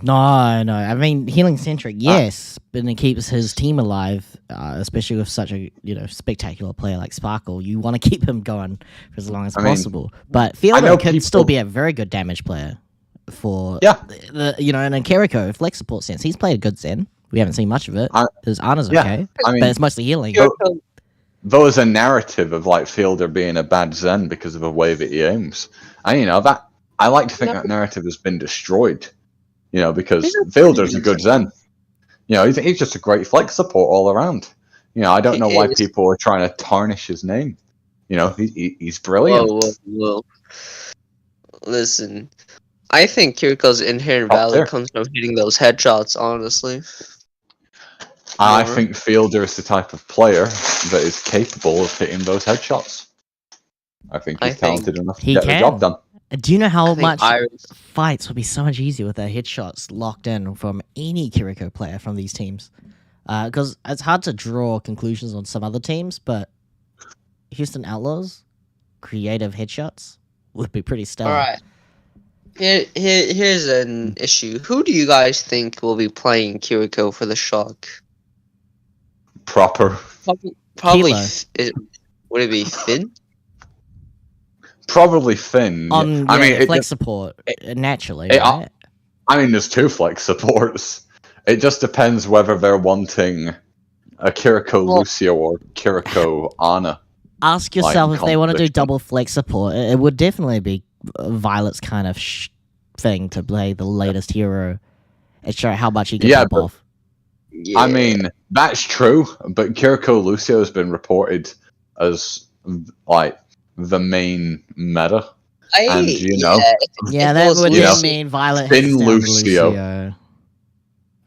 No. I mean, healing centric, yes, but it keeps his team alive, especially with such a spectacular player like Sparkle. You want to keep him going for as long as I mean, possible. But I Fielder know can still people- be a very good damage player for Yeah. and in Kiriko flex support sense, he's played a good Zen. We haven't seen much of it. His Ana's Yeah, okay, I mean, but it's mostly healing. Kiriko- there was a narrative of like Fielder being a bad Zen because of the way that he aims, and that I like to think that narrative has been destroyed. Because Fielder's a good Zen. He's just a great flex support all around. I don't know why people are trying to tarnish his name. He's brilliant. Whoa. Listen, I think Kiriko's inherent Top value tier. comes from hitting those headshots, honestly. I More. think Fielder is the type of player that is capable of hitting those headshots. I think he's talented enough to he get the job can. done. Do you know how I think much Iris- fights would be so much easier with their headshots locked in from any Kiriko player from these teams? Because it's hard to draw conclusions on some other teams, but Houston Outlaws creative headshots would be pretty stellar. All right. Here's an issue. Who do you guys think will be playing Kiriko for the shock? Proper. Probably. Kilo. Would it be Finn? Probably Finn. On I mean, flex support naturally. it- Right? there's two flex supports. It just depends whether they're wanting a Kiriko Lucio or Kiriko Ana. Ask yourself if they want to do competition. double flex support. It would definitely be Violet's kind of thing to play the latest hero and show how much he can Yeah, pop but- off. Yeah. I mean, that's true, but Kiriko Lucio has been reported as like the main meta. And, Yeah, that would You know, mean Violet Finn hands down Lucio.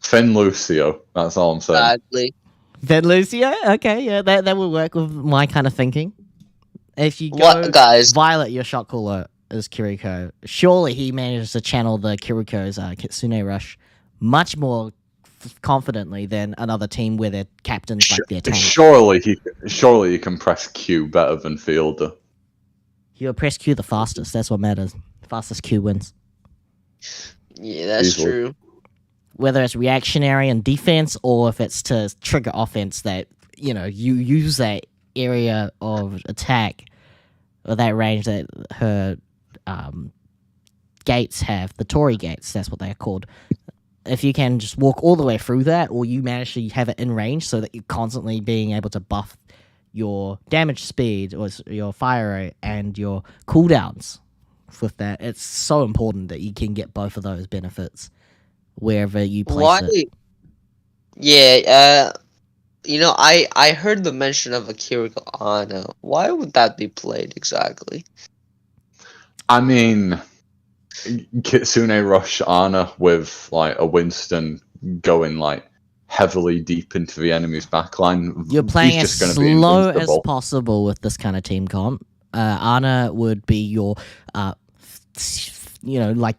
Finn Lucio, that's all I'm saying. Exactly. Then Lucio? Okay, yeah, that would work with my kind of thinking. If you go What, guys? Violet, your shot caller is Kiriko. Surely he manages to channel the Kiriko's Kitsune Rush much more confidently than another team where their captain's like their tank. Surely you can press Q better than Fielder. You'll press Q the fastest, that's what matters. Fastest Q wins. Yeah, that's Easily. true. Whether it's reactionary and defense or if it's to trigger offense that, you use that area of attack or that range that her gates have, the Tory gates, that's what they're called. If you can just walk all the way through that or you manage to have it in range so that you're constantly being able to buff your damage speed or your fire rate and your cooldowns with that, it's so important that you can get both of those benefits wherever you place it. Yeah, I heard the mention of a Kiriko Ana. Why would that be played exactly? I mean, Kitsune Rush Ana with like a Winston going like heavily deep into the enemy's backline. You're playing he's as just gonna be slow as invincible. possible with this kind of team comp. Ana would be your, like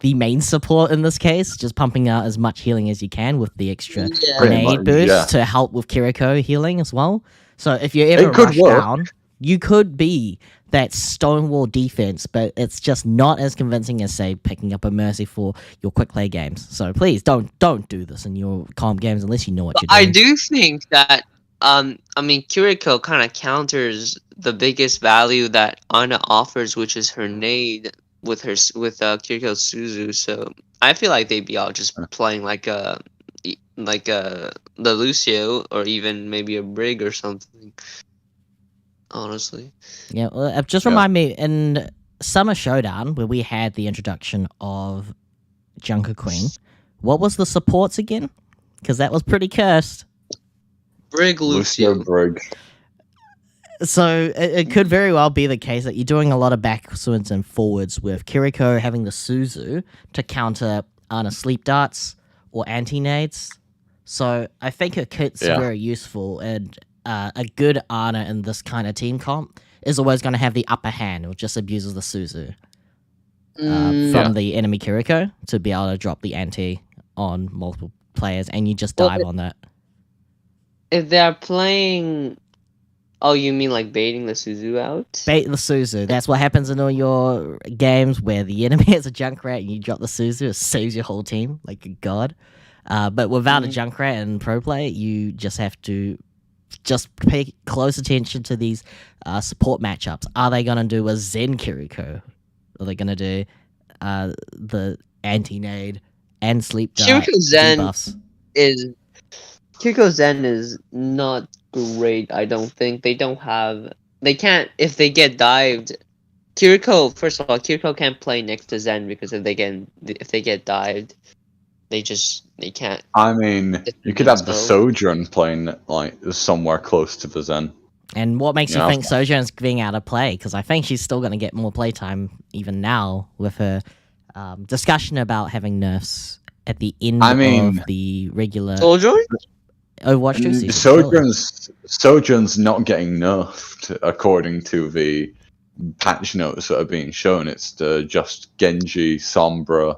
the main support in this case, just pumping out as much healing as you can with the extra Yeah. Pretty grenade much, boost yeah. to help with Kiriko healing as well. So if you ever It could rush work. down, you could be that stonewall defense, but it's just not as convincing as say picking up a mercy for your quick play games. So please don't do this in your comp games unless you know what you're doing. I do think that Kiriko kind of counters the biggest value that Ana offers, which is her nade with Kiriko Suzu. So I feel like they'd be all just playing like the Lucio or even maybe a Brig or something. Honestly. Yeah, well, just remind me, in Summer Showdown, where we had the introduction of Junker Queen, what was the supports again? Because that was pretty cursed. Brig Lucio. Brig. So it could very well be the case that you're doing a lot of backwards and forwards with Kiriko having the Suzu to counter Ana sleep darts or anti-nades. So I think her kit's very useful, and a good Ana in this kind of team comp is always going to have the upper hand, or just abuses the Suzu. from Yeah. the enemy Kiriko to be able to drop the ante on multiple players, and you just Well, dive on that. If they're playing, oh, you mean like baiting the Suzu out? Bait the Suzu. That's what happens in all your games where the enemy has a Junkrat and you drop the Suzu. It saves your whole team like a god. But without a Junkrat in pro play, you just have to just pay close attention to these support matchups. Are they going to do a Zen Kiriko? Are they going to do the anti-nade and sleep Kiriko Zen debuffs? Kiriko Zen is not great, I don't think. They can't, if they get dived. First of all, Kiriko can't play next to Zen because if they get dived, they can't. I mean, you could have the Sojourn playing like somewhere close to the Zen. And what makes you Yeah. think Sojourn's being out of play? Because I think she's still going to get more playtime even now with her discussion about having nerfs at the end of the regular Sojourn? Overwatch 2 season. surely. Sojourn's not getting nerfed according to the patch notes that are being shown. It's just Genji, Sombra,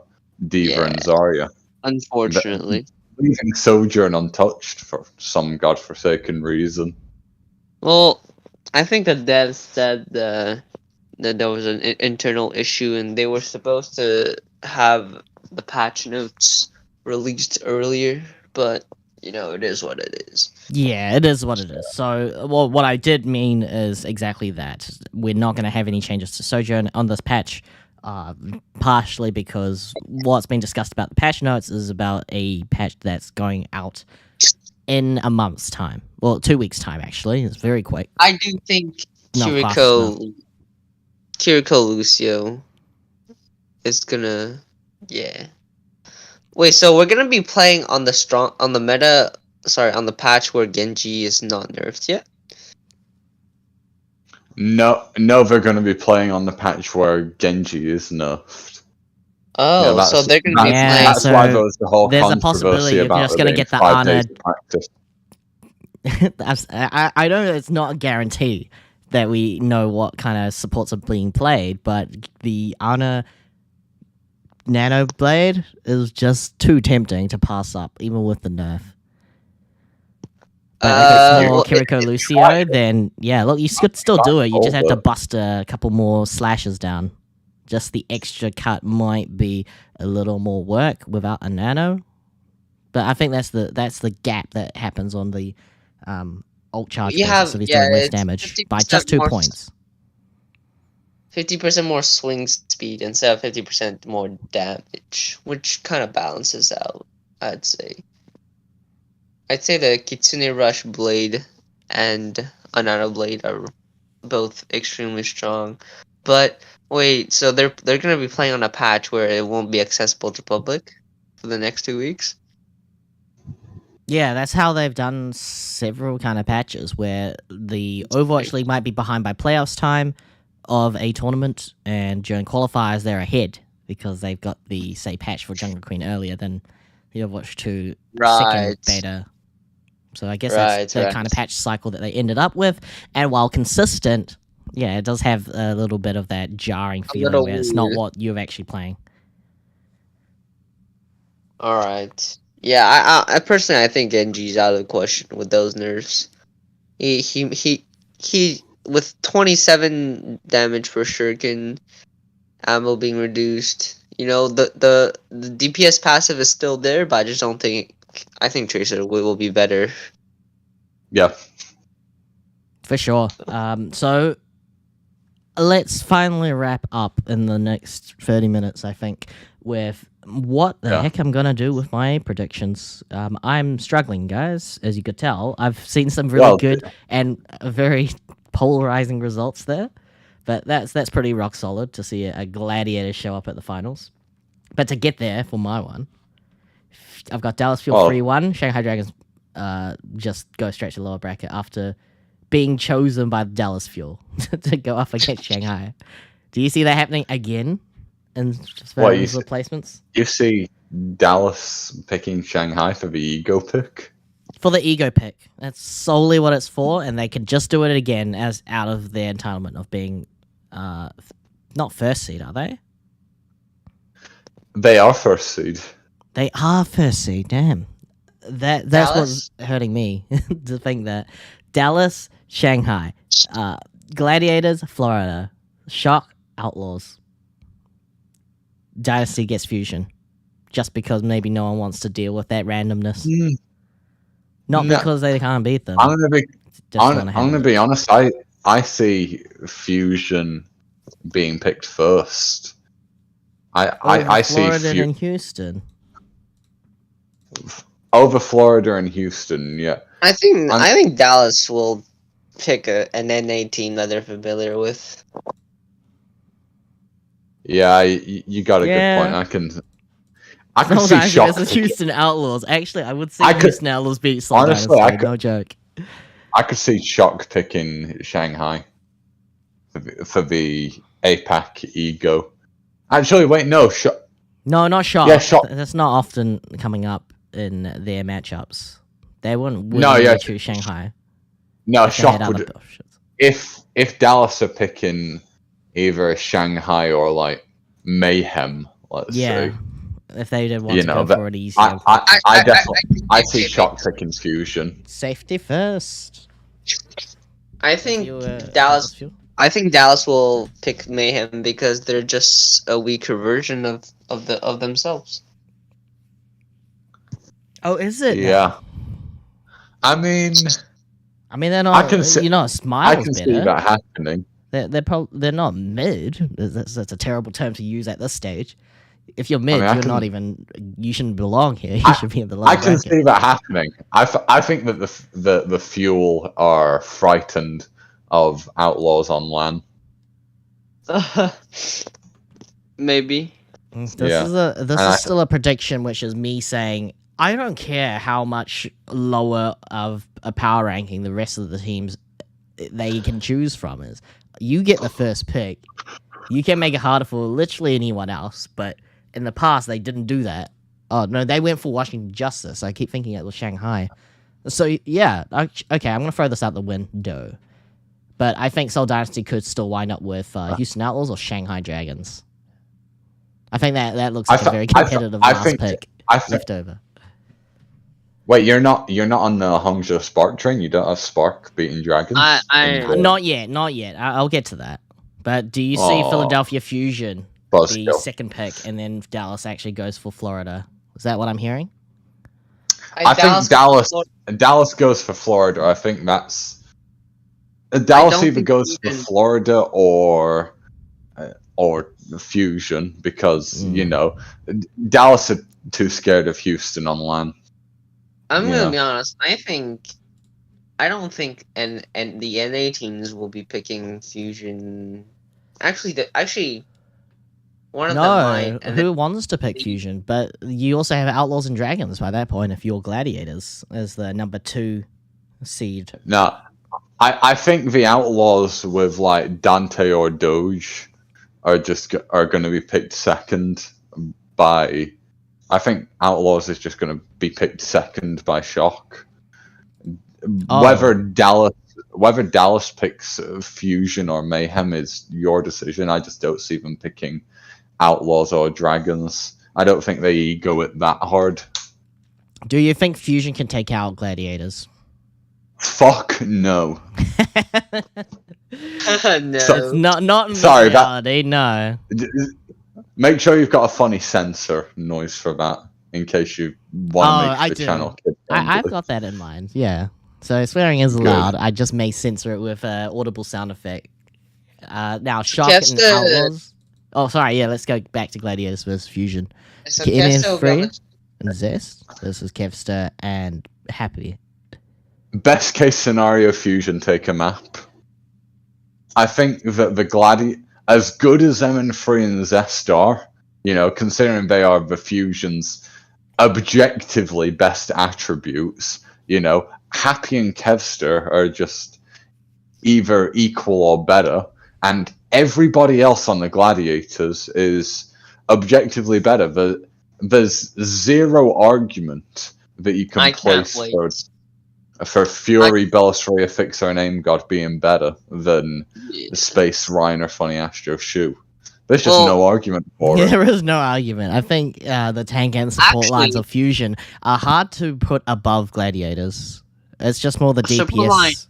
Diva, and Zarya. Unfortunately. Leaving Sojourn untouched for some godforsaken reason. Well, I think the devs said that there was an internal issue and they were supposed to have the patch notes released earlier, but it is what it is. Yeah, it is what it is. So, what I did mean is exactly that. We're not going to have any changes to Sojourn on this patch, partially because what's been discussed about the patch notes is about a patch that's going out in a month's time. Well, 2 weeks' time, actually. It's very quick. I do think Kiriko Lucio is gonna, Wait, so we're gonna be playing on the patch where Genji is not nerfed yet? No, they're going to be playing on the patch where Genji is nerfed. Oh, so they're gonna be playing. That's why there was the whole there's a controversy possibility you're about just it going to being get the 5 Ana. days of practice. I know it's not a guarantee that we know what kind of supports are being played, but the Ana Nano Blade is just too tempting to pass up, even with the nerf. But if it's more Kiriko Lucio, then look, you could still do it. You just have to bust a couple more slashes down. Just the extra cut might be a little more work without a nano. But I think that's the gap that happens on the ult charge basis if he's doing less damage by just 2 points. 50% more swing speed instead of 50% more damage, which kind of balances out, I'd say. I'd say the Kitsune Rush Blade and Anano Blade are both extremely strong. But wait, so they're gonna be playing on a patch where it won't be accessible to public for the next 2 weeks? Yeah, that's how they've done several kind of patches where the Overwatch League might be behind by playoffs time of a tournament, and during qualifiers they're ahead because they've got the, say, patch for Jungle Queen earlier than the Overwatch 2 second beta. So I guess that's the kind of patch cycle that they ended up with, and while consistent, it does have a little bit of that jarring feeling where it's not what you're actually playing. Alright. Yeah, I personally, I think Genji's out of the question with those nerfs. He with 27 damage per shuriken, ammo being reduced. The DPS passive is still there, but I just don't think. I think Tracer will be better. Yeah, for sure. So let's finally wrap up in the next 30 minutes, I think, with what the heck I'm gonna do with my predictions. I'm struggling, guys, as you could tell. I've seen some really good and very polarizing results there, but that's pretty rock solid to see a gladiator show up at the finals. But to get there for my one, I've got Dallas Fuel 3-1. Shanghai Dragons just go straight to lower bracket after being chosen by Dallas Fuel to go up against Shanghai. Do you see that happening again in replacements? You see Dallas picking Shanghai for the ego pick? For the ego pick. That's solely what it's for, and they can just do it again as out of their entitlement of being not first seed, are they? They are first seed. They are first seed. Damn. That's Dallas? what's hurting me to think that Dallas, Shanghai, Gladiators, Florida, Shock, Outlaws, Dynasty gets Fusion, just because maybe no one wants to deal with that randomness. Not No. because they can't beat them. I'm gonna be. just I'm wanna gonna have be it. honest. I see Fusion being picked first. I see Florida and Houston. over Florida and Houston. Yeah. I think I'm- I think Dallas will pick an NA team that they're familiar with. Yeah, you got a Yeah. good point. I can Soul see Dynasty Shock. versus picking- Houston Outlaws. Actually, I would see I could- Houston Outlaws beat Soul honestly, Dynasty. I could- No joke. I could see Shock picking Shanghai for the APAC ego. Actually, wait, no. No, not Shock. Yeah, Shock. That's not often coming up in their matchups. They wouldn't No, willingly yeah. choose Shanghai. No, if they had Shock other would. options. If Dallas are picking either Shanghai or like Mayhem, let's Yeah. say. If they did want You to know, go but for it easy. I definitely see Shock picking Fusion. Safety first. I If think you, Dallas. feel- I think Dallas will pick Mayhem because they're just a weaker version of themselves. Oh, is it? Yeah. I mean, I mean, they're not. I can see- you know, I Smile's can see better. that happening. They're not mid. That's a terrible term to use at this stage. If you're mid, I you're can- not even. You shouldn't belong here. You I- should be in the lower I can bracket. see that happening. I think that the Fuel are frightened of Outlaws on LAN. Maybe. This Yeah. is I- still a prediction, which is me saying I don't care how much lower of a power ranking the rest of the teams they can choose from is. You get the first pick. You can make it harder for literally anyone else, but in the past they didn't do that. Oh no, they went for Washington Justice. I keep thinking it was Shanghai. So yeah, okay, I'm gonna throw this out the window. But I think Seoul Dynasty could still wind up with Houston Outlaws or Shanghai Dragons. I think that looks like a very competitive last pick I think. left over. Wait, you're not on the Hangzhou Spark train. You don't have Spark beating Dragons. Not yet. I'll get to that. But do you see Aw. Philadelphia Fusion Buzzkill. the second pick, and then Dallas actually goes for Florida? Is that what I'm hearing? I think Dallas goes for Florida. I think that's Dallas don't either think goes for even- Florida or Fusion because you know Dallas are too scared of Houston on LAN. I'm Yeah. gonna be honest. I don't think and the NA teams will be picking Fusion. Actually, one of them might. And who wants to pick Fusion? But you also have Outlaws and Dragons by that point if you're Gladiators as the number 2 seed. No, I think the Outlaws with like Dante or Doge are going to be picked second by. I think Outlaws is just going to be picked second by Shock. Oh. Whether Dallas picks Fusion or Mayhem is your decision. I just don't see them picking Outlaws or Dragons. I don't think they go it that hard. Do you think Fusion can take out Gladiators? Fuck no. no. It's not in Sorry, reality, no. Make sure you've got a funny censor noise for that in case you want to make I the do. channel kid I've friendly. got that in mind, yeah. So swearing is Good. allowed. I just may censor it with an audible sound effect. Now, Shock That's and the- Outlaws. Oh, sorry, yeah, let's go back to Gladiators versus Fusion. So Get in Kesto free. goes- And Zest versus Kevster and Happy. Best case scenario, Fusion take a map. I think that the as good as MN3 and Zest are, you know, considering they are the Fusion's objectively best attributes, you know, Happy and Kevster are just either equal or better, and everybody else on the Gladiators is objectively better. There's zero argument that you can I can't place wait. for Fury, Bellisraya, Fixer, and Aim God being better than Space, Ryan, or Funny Astro Shoe. There's just Well, no argument for it. There is no argument. I think the tank and support lines Actually- of Fusion are hard to put above Gladiators. It's just more the Support line. DPS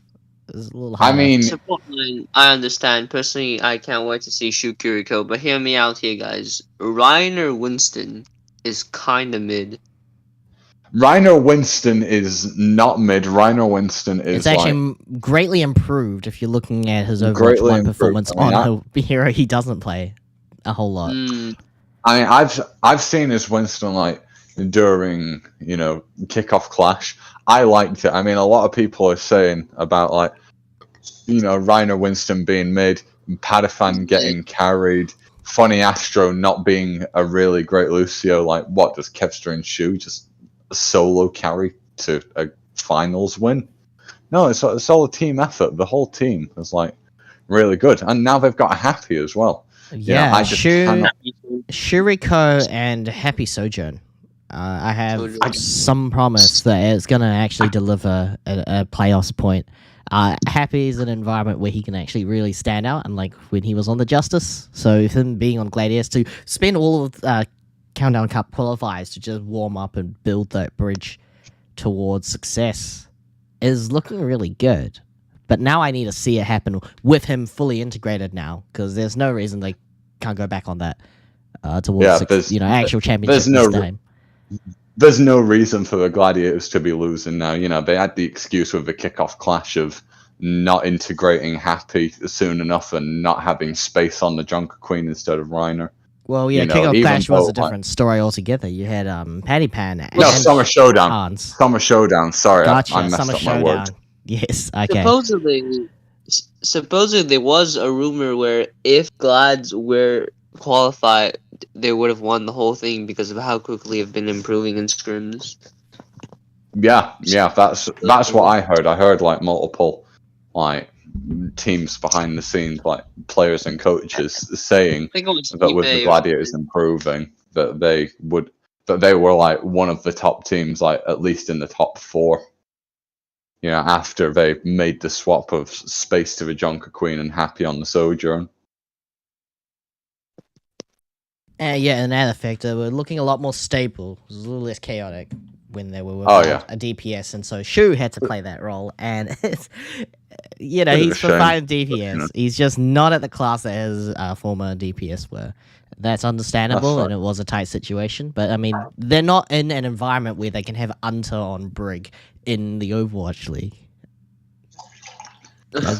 is a little I higher. mean, Support line, I understand. Personally, I can't wait to see Shu Kiriko, but hear me out here, guys. Reiner Winston is kind of mid. Reiner Winston is not mid. Reiner Winston is it's actually like greatly improved if you're looking at his Overwatch Greatly 1 improved. performance I mean, on a hero he doesn't play a whole lot. I mean, I've seen his Winston like during kickoff clash. I liked it. I mean, a lot of people are saying about like Reiner Winston being mid, Padafan getting carried, Funny Astro not being a really great Lucio. Like, what does Kevster and Shu just solo carry to a finals win? No, it's all a team effort. The whole team is like really good, and now they've got a Happy as well. Yeah, I just cannot- Shuriko and Happy Sojourn. I have Sojourn. some promise that it's going to actually deliver a playoffs point. Happy is an environment where he can actually really stand out, unlike when he was on the Justice. So him being on Gladiators to spend all of Countdown Cup qualifiers to just warm up and build that bridge towards success is looking really good. But now I need to see it happen with him fully integrated now, because there's no reason they can't go back on that towards actual championship there's no this time. There's no reason for the Gladiators to be losing now. They had the excuse with the kickoff clash of not integrating Happy soon enough and not having space on the Junker Queen instead of Reiner. Well, yeah, kickoff even clash was though, a different story altogether. You had Patty Pan. No, and Summer Showdown. Hans. Summer Showdown. Sorry, Gotcha. I messed Summer up my Showdown. word. Yes. Okay. Supposedly there was a rumor where if Glads were qualified, they would have won the whole thing because of how quickly they've been improving in scrims. Yeah, that's what I heard. I heard like multiple like teams behind the scenes, like players and coaches, saying I think it was that with the eBay. Gladiators improving, that they were like one of the top teams, like at least in the top 4. After they made the swap of space to the Junker Queen and Happy on the Sojourn. Yeah, and that effect, they were looking a lot more stable. It was a little less chaotic when they were without a DPS, and so Shu had to play that role. And it's, Bit of a he's shame. providing DPS. He's just not at the class that his former DPS were. That's understandable, That's and it was a tight situation. But I mean, they're not in an environment where they can have Unter on Brig in the Overwatch League.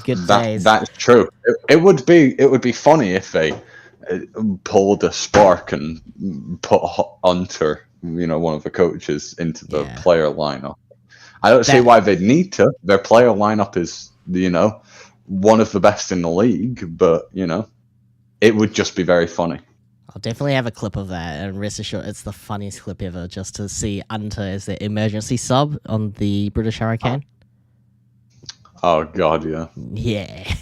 Good days. That's true. It would be funny if they pulled a spark and put Hunter, one of the coaches, into the player lineup. I don't see why they'd need to. Their player lineup is, one of the best in the league, but it would just be very funny. I'll definitely have a clip of that, and rest assured, it's the funniest clip ever, just to see Unter as the emergency sub on the British Hurricane. Oh god, yeah. Yeah.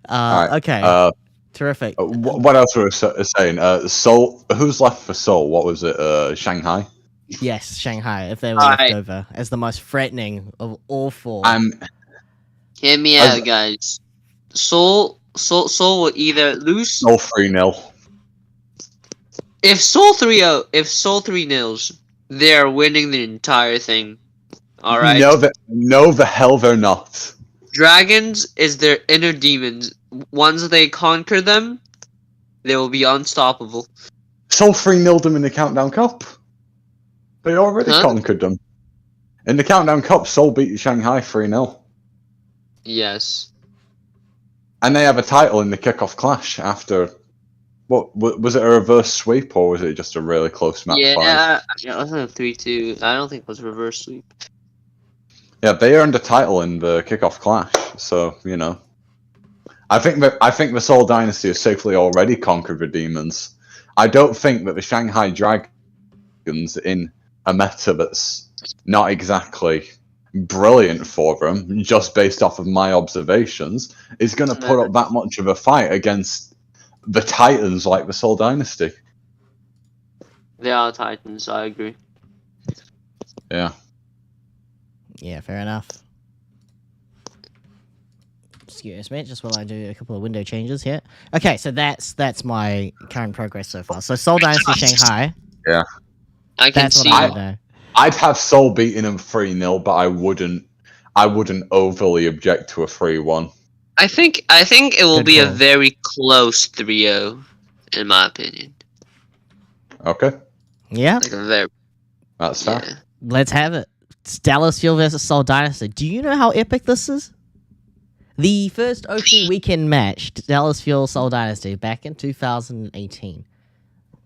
Alright, okay. Terrific. What else were we saying? Seoul. Who's left for Seoul? What was it? Shanghai. Yes, Shanghai. If they were left over as the most threatening of all 4. Hear me out, guys. Seoul will either lose. Seoul 3-0. If Seoul 3-0, they're winning the entire thing. All right. No, the hell they're not. Dragons is their inner demons. Once they conquer them, they will be unstoppable. Seoul 3-0'd them in the Countdown Cup. They already conquered them. In the Countdown Cup, Seoul beat Shanghai 3-0. Yes. And they have a title in the kickoff clash after. What was it, a reverse sweep, or was it just a really close match? Yeah, it wasn't a 3-2. I don't think it was reverse sweep. Yeah, they earned a title in the kickoff clash, so I think the Seoul Dynasty has safely already conquered the demons. I don't think that the Shanghai Dragons, in a meta that's not exactly brilliant for them, just based off of my observations, is going to put up that much of a fight against the Titans like the Seoul Dynasty. They are Titans, I agree. Yeah. Yeah, fair enough. Excuse me, just while I do a couple of window changes here. Okay, so that's my current progress so far. So Seoul Dynasty Shanghai. I can That's see. what I want to know. I'd have Seoul beating them 3-0, but I wouldn't overly object to a 3-1. I think it will Good be a call. very close 3-0, in my opinion. Okay, Yeah, Like a very that's fair. yeah. let's have it. It's Dallas Fuel versus Seoul Dynasty. Do you know how epic this is? The first opening weekend match, Dallas Fuel Seoul Dynasty, back in 2018.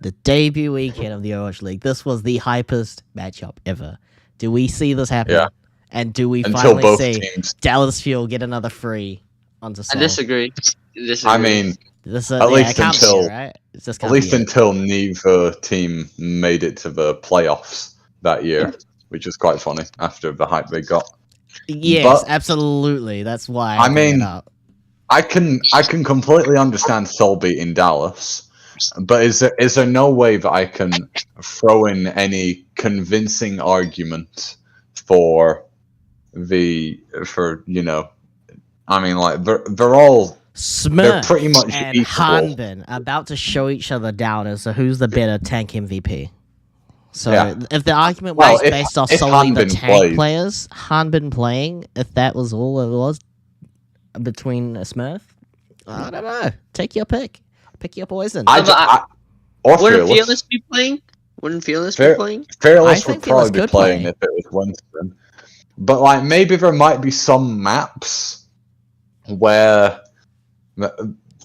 The debut weekend of the Overwatch League. This was the hypest matchup ever. Do we see this happen? Yeah. And do we Until finally both see teams. Dallas Fuel get another free onto I Seoul? disagree. I mean, This, at least it can't be until- it, right? It's just at can't least be it. until neither team made it to the playoffs that year, which is quite funny after the hype they got. Yes, but- absolutely. That's why I bring it mean, up. I can completely understand Seoul beating Dallas, but is there no way that I can throw in any convincing argument for I mean, like they're all Smurf pretty much and equal. Hanbin about to show each other down as to who's the better tank MVP. So Yeah. if the argument Well, was if- based off if solely the Hanbin tank plays- players, Hanbin playing, if that was all it was between a Smurf, I don't know. Take your pick. Pick your poison. Or Wouldn't Fearless. Fearless be playing? Wouldn't Fearless be Fair- playing? Fearless I would think Fearless probably be could playing play. if it was Winston. But like maybe there might be some maps where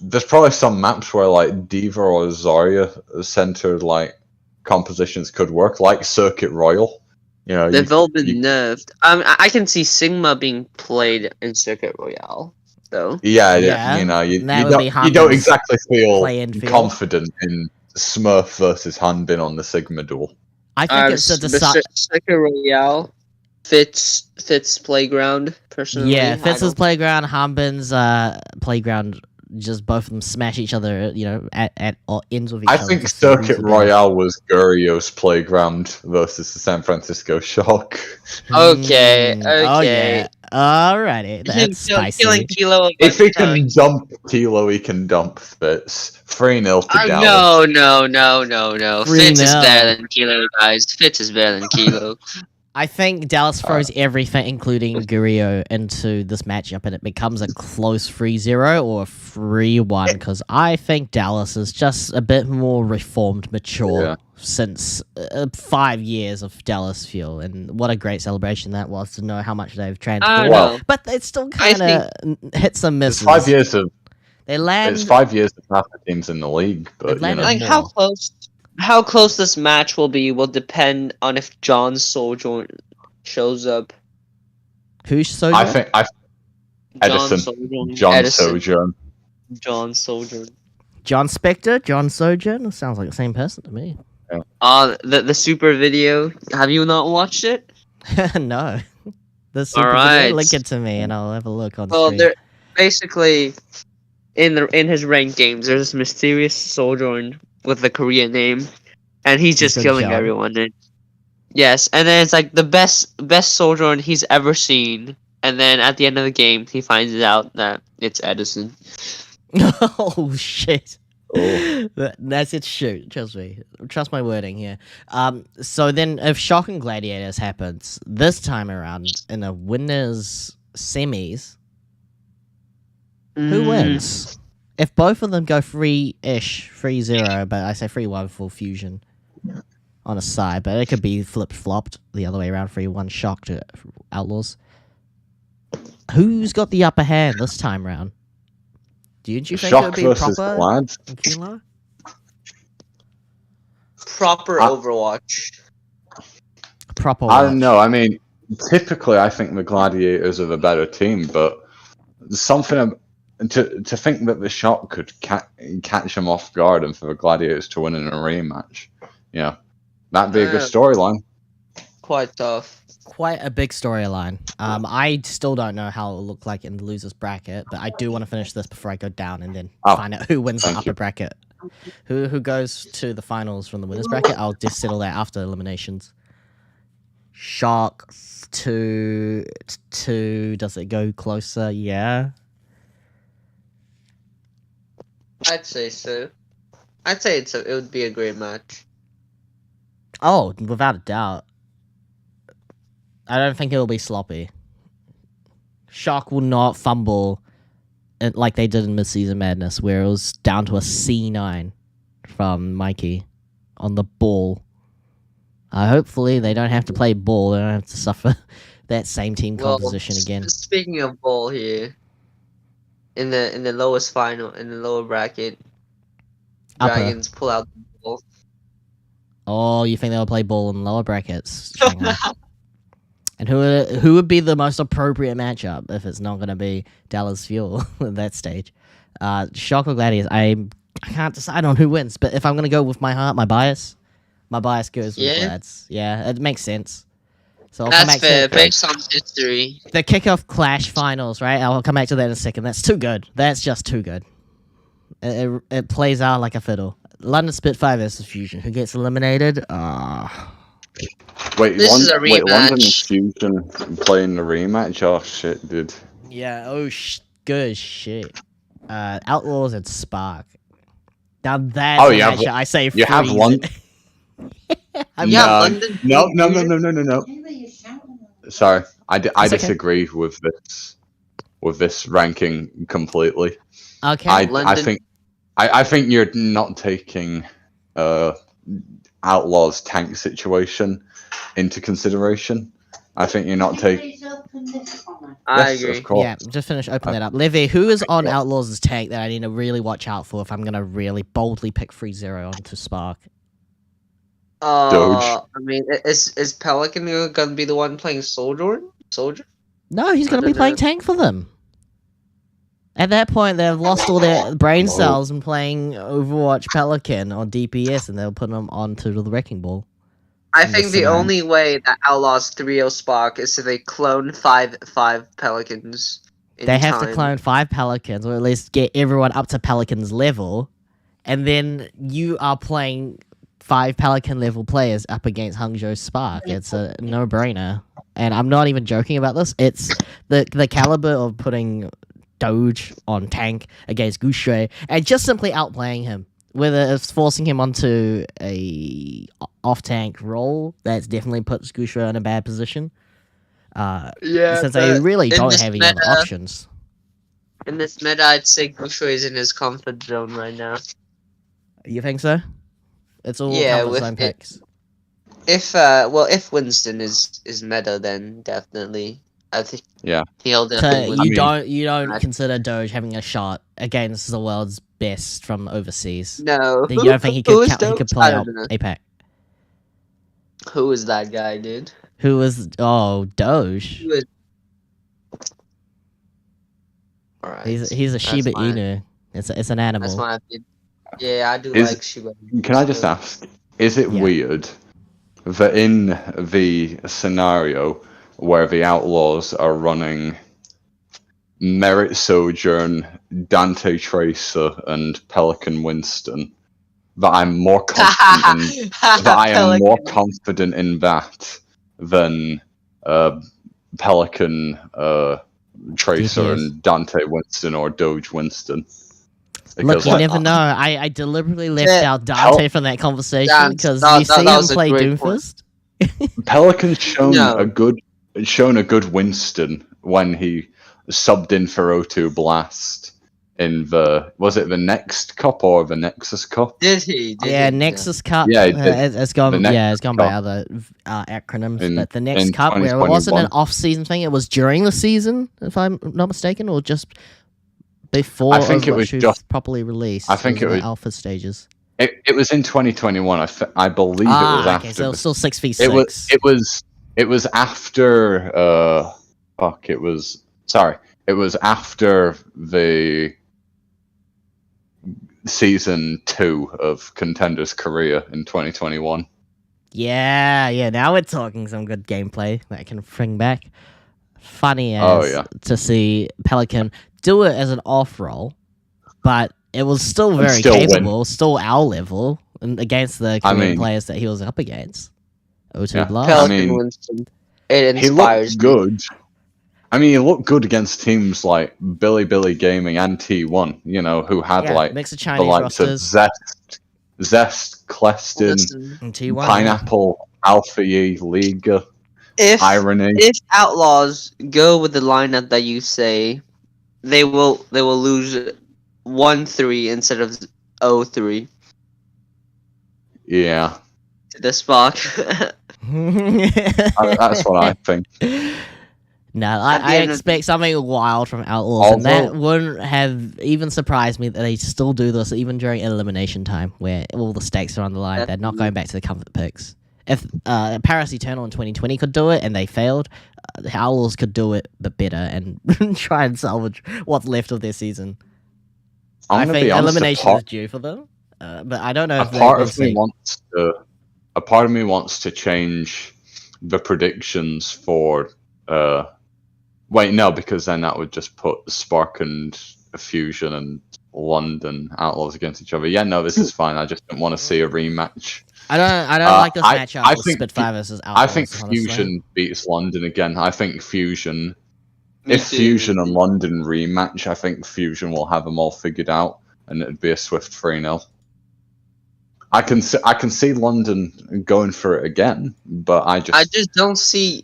there's probably some maps where like Diva or Zarya centered like compositions could work, like Circuit Royal. You know, They've all been you- nerfed. I can see Sigma being played in Circuit Royale, though. Yeah, Yeah, you know, you that would be don't Hanbin's exactly feel play-in field. confident in Smurf versus Hanbin on the Sigma duel. I think it's a decide. Circuit Royale fits playground personally. Yeah, I Fitz's don't- playground, Hanbin's playground. Just both of them smash each other, you know, at or ends with each I other. think to see who's Circuit the best. Royale was Gurio's playground versus the San Francisco Shock. Okay, Hmm, Oh okay. yeah. Alrighty, that's spicy. Killing Kilo a If bunch he of can times. dump Kilo, he can dump Fitz. 3-0 to Dallas. No. Fitz is 3-0. better than Kilo, guys. Fitz is better than Kilo. I think Dallas throws everything, including Gurio, into this matchup, and it becomes a close 3-0 or a 3-1, because I think Dallas is just a bit more reformed, mature Yeah. since 5 years of Dallas Fuel, and what a great celebration that was to know how much they've I transformed. don't Well, know. But it still I kind of hits and It's misses. 5 years of They land. it's 5 years of half the teams in the league, but you landed know. Like more. how close this match will be will depend on if John Sojourn shows up. Who's so I good? think John Edison. Sojourn. John Edison. Sojourn. John Sojourn. John Spector, John Sojourn. Sounds like the same person to me. The super video. Have you not watched it? No. The super Alright. video, link it to me and I'll have a look on Well, stream. they're basically in his ranked games. There's this mysterious Sojourn with the Korean name, and he's just Good killing job. everyone. And yes, and then it's like the best Sojourn he's ever seen. And then at the end of the game, he finds out that it's Edison. Oh shit. Oh. That's it. Shoot, trust me. Trust my wording here. So then, if Shock and Gladiators happens this time around in a winners semis, who wins? If both of them go 3-ish, 3-0, but I say 3-1 for Fusion on a side, but it could be flip flopped the other way around, 3-1 Shock to Outlaws. Who's got the upper hand this time round? Do you think it Shock would be versus proper Glad. and Kilo? Proper Overwatch. Proper. I don't watch. know. I mean, typically, I think the Gladiators are the better team, but to think that the Shock could catch them off guard and for the Gladiators to win in a rematch, yeah, that'd be a good storyline. Quite tough. Quite a big storyline. I still don't know how it'll look like in the losers bracket, but I do want to finish this before I go down and then find out who wins the thank upper you. bracket. Who goes to the finals from the winners bracket? I'll just settle that after eliminations. Shock to does it go closer? Yeah. I'd say so. I'd say it would be a great match. Oh, without a doubt. I don't think it'll be sloppy. Shock will not fumble like they did in Mid-Season Madness, where it was down to a C9 from Mikey on the ball. Hopefully they don't have to play ball. They don't have to suffer that same team composition again. Speaking of ball here, in the lowest final, in the lower bracket, Upper. Dragons pull out the ball. Oh, you think they'll play ball in lower brackets? Shanghai. And who would be the most appropriate matchup if it's not going to be Dallas Fuel at that stage? Shock or Gladius? I can't decide on who wins, but if I'm going to go with my heart, my bias goes with Glads. Yeah, it makes sense. So I'll come That's back fair, to based on history. the kickoff clash finals, right? I'll come back to that in a second. That's too good. That's just too good. It plays out like a fiddle. London Spitfire versus Fusion. Who gets eliminated? Wait, This is a wait, London rematch. Fusion playing the rematch? Oh shit, dude. Yeah, good shit. Outlaws and Spark. Now that's Oh, a you have- matchup I say you have freeze one- it. Yeah, No, London. no. Sorry, I It's okay. disagree with this ranking completely. Okay. I London- think you're not taking Outlaw's tank situation into consideration. I think you're not taking. I Yes, agree. of course. Yeah, just open that up. Levy, who is on Outlaws' tank that I need to really watch out for if I'm going to really boldly pick 3-0 onto Spark? Doge. I mean, is Pelican gonna be the one playing Soldier? No, he's going to be don't playing know. tank for them. At that point, they've lost all their brain cells and playing Overwatch Pelican on DPS, and they'll put them onto the Wrecking Ball. I In think this the scenario. only way that Outlaws 3-0 Spark is if they clone five Pelicans. In They have to time. clone 5 Pelicans, or at least get everyone up to Pelican's level, and then you are playing 5 Pelican level players up against Hangzhou Spark. It's a no-brainer. And I'm not even joking about this. It's the caliber of putting Doge on tank against Gushui and just simply outplaying him. Whether it's forcing him onto a off-tank role, that's definitely puts Gushui in a bad position. Yeah, Since they really in don't this have any other meta- options. In this meta, I'd say Gushui is in his comfort zone right now. You think so? It's all Yeah, comfort with zone it- picks. If Winston is meta, then definitely. I think Yeah. he'll So definitely win. you don't I- consider Doge having a shot against the world's best from overseas. No. You don't think he Who could is he could Doge? play I out don't know. APAC? Who is that guy, dude? Who was Doge? Who is... Alright. He's a Shiba fine. Inu. It's an That's animal. my opinion. Yeah, I do Is- like Shiba. Can I just ask, is it Yeah. weird that in the scenario where the Outlaws are running Merit Sojourn, Dante Tracer, and Pelican Winston, that I'm more confident in, that I am more confident in that than Pelican Tracer DPS. and Dante Winston or Doge Winston? Look, Because, you like, never know. I deliberately left Yeah. out Dante from that conversation That- because that- you that see him was a play great point. Doomfist. Pelican's shown No. a good Winston when he subbed in for O2 Blast in was it the Next Cup or the Nexus Cup? Did he? Did Yeah, he? Nexus Cup. Yeah, he did. It's gone. The Nexus Yeah, it's gone by Cup. other acronyms. In- But the next in cup, where it wasn't an 2021. off-season thing, it was during the season, if I'm not mistaken, or just before. I think it was Overwatch just- properly released. I think in it the was- alpha stages. It was in 2021. I believe it was after. Okay, so it was still 6v6. It was after. Fuck! It was sorry. It was after the season 2 of Contenders Korea in 2021. Yeah. Now we're talking some good gameplay that can bring back. Funny as Oh, yeah. to see Pelican do it as an off roll, but it was still And very still win. capable, still our level, and against the I Korean mean- players that he was up against. O2 Yeah. Blast. I Pelican mean, Winston. It He inspires looked me. good. I mean, he looked good against teams like Billy Gaming and T1, you know, who had Yeah, like mix of the Chinese likes of rosters Zest, Cleston, Listen, and T1. Pineapple, Alpha E, Liga, if Irony. Outlaws go with the lineup that you say, they will lose 1-3 instead of 0-3 Yeah, to the Spark. that's what I think. No, At the I end of- expect something wild from Outlaws, and that Although- wouldn't have even surprised me that they still do this even during elimination time, where all the stakes are on the line. They're not going back to the comfort picks. If Paris Eternal in 2020 could do it and they failed, the Outlaws could do it but better and try and salvage what's left of their season. I I'm gonna think be honest, elimination is due for them, but I don't know a if part we'll of me see. wants to. A part of me wants to change the predictions for. Wait, no, because then that would just put Spark and Fusion and London Outlaws against each other. Yeah, no, this is fine. I just don't want to see a rematch. I don't like this matchup I with think Spitfire versus Outlaws. I think honestly. Fusion beats London again. I think Fusion. Me If too. Fusion and London rematch, I think Fusion will have them all figured out, and it'd be a swift 3-0. I can see London going for it again, but I just don't see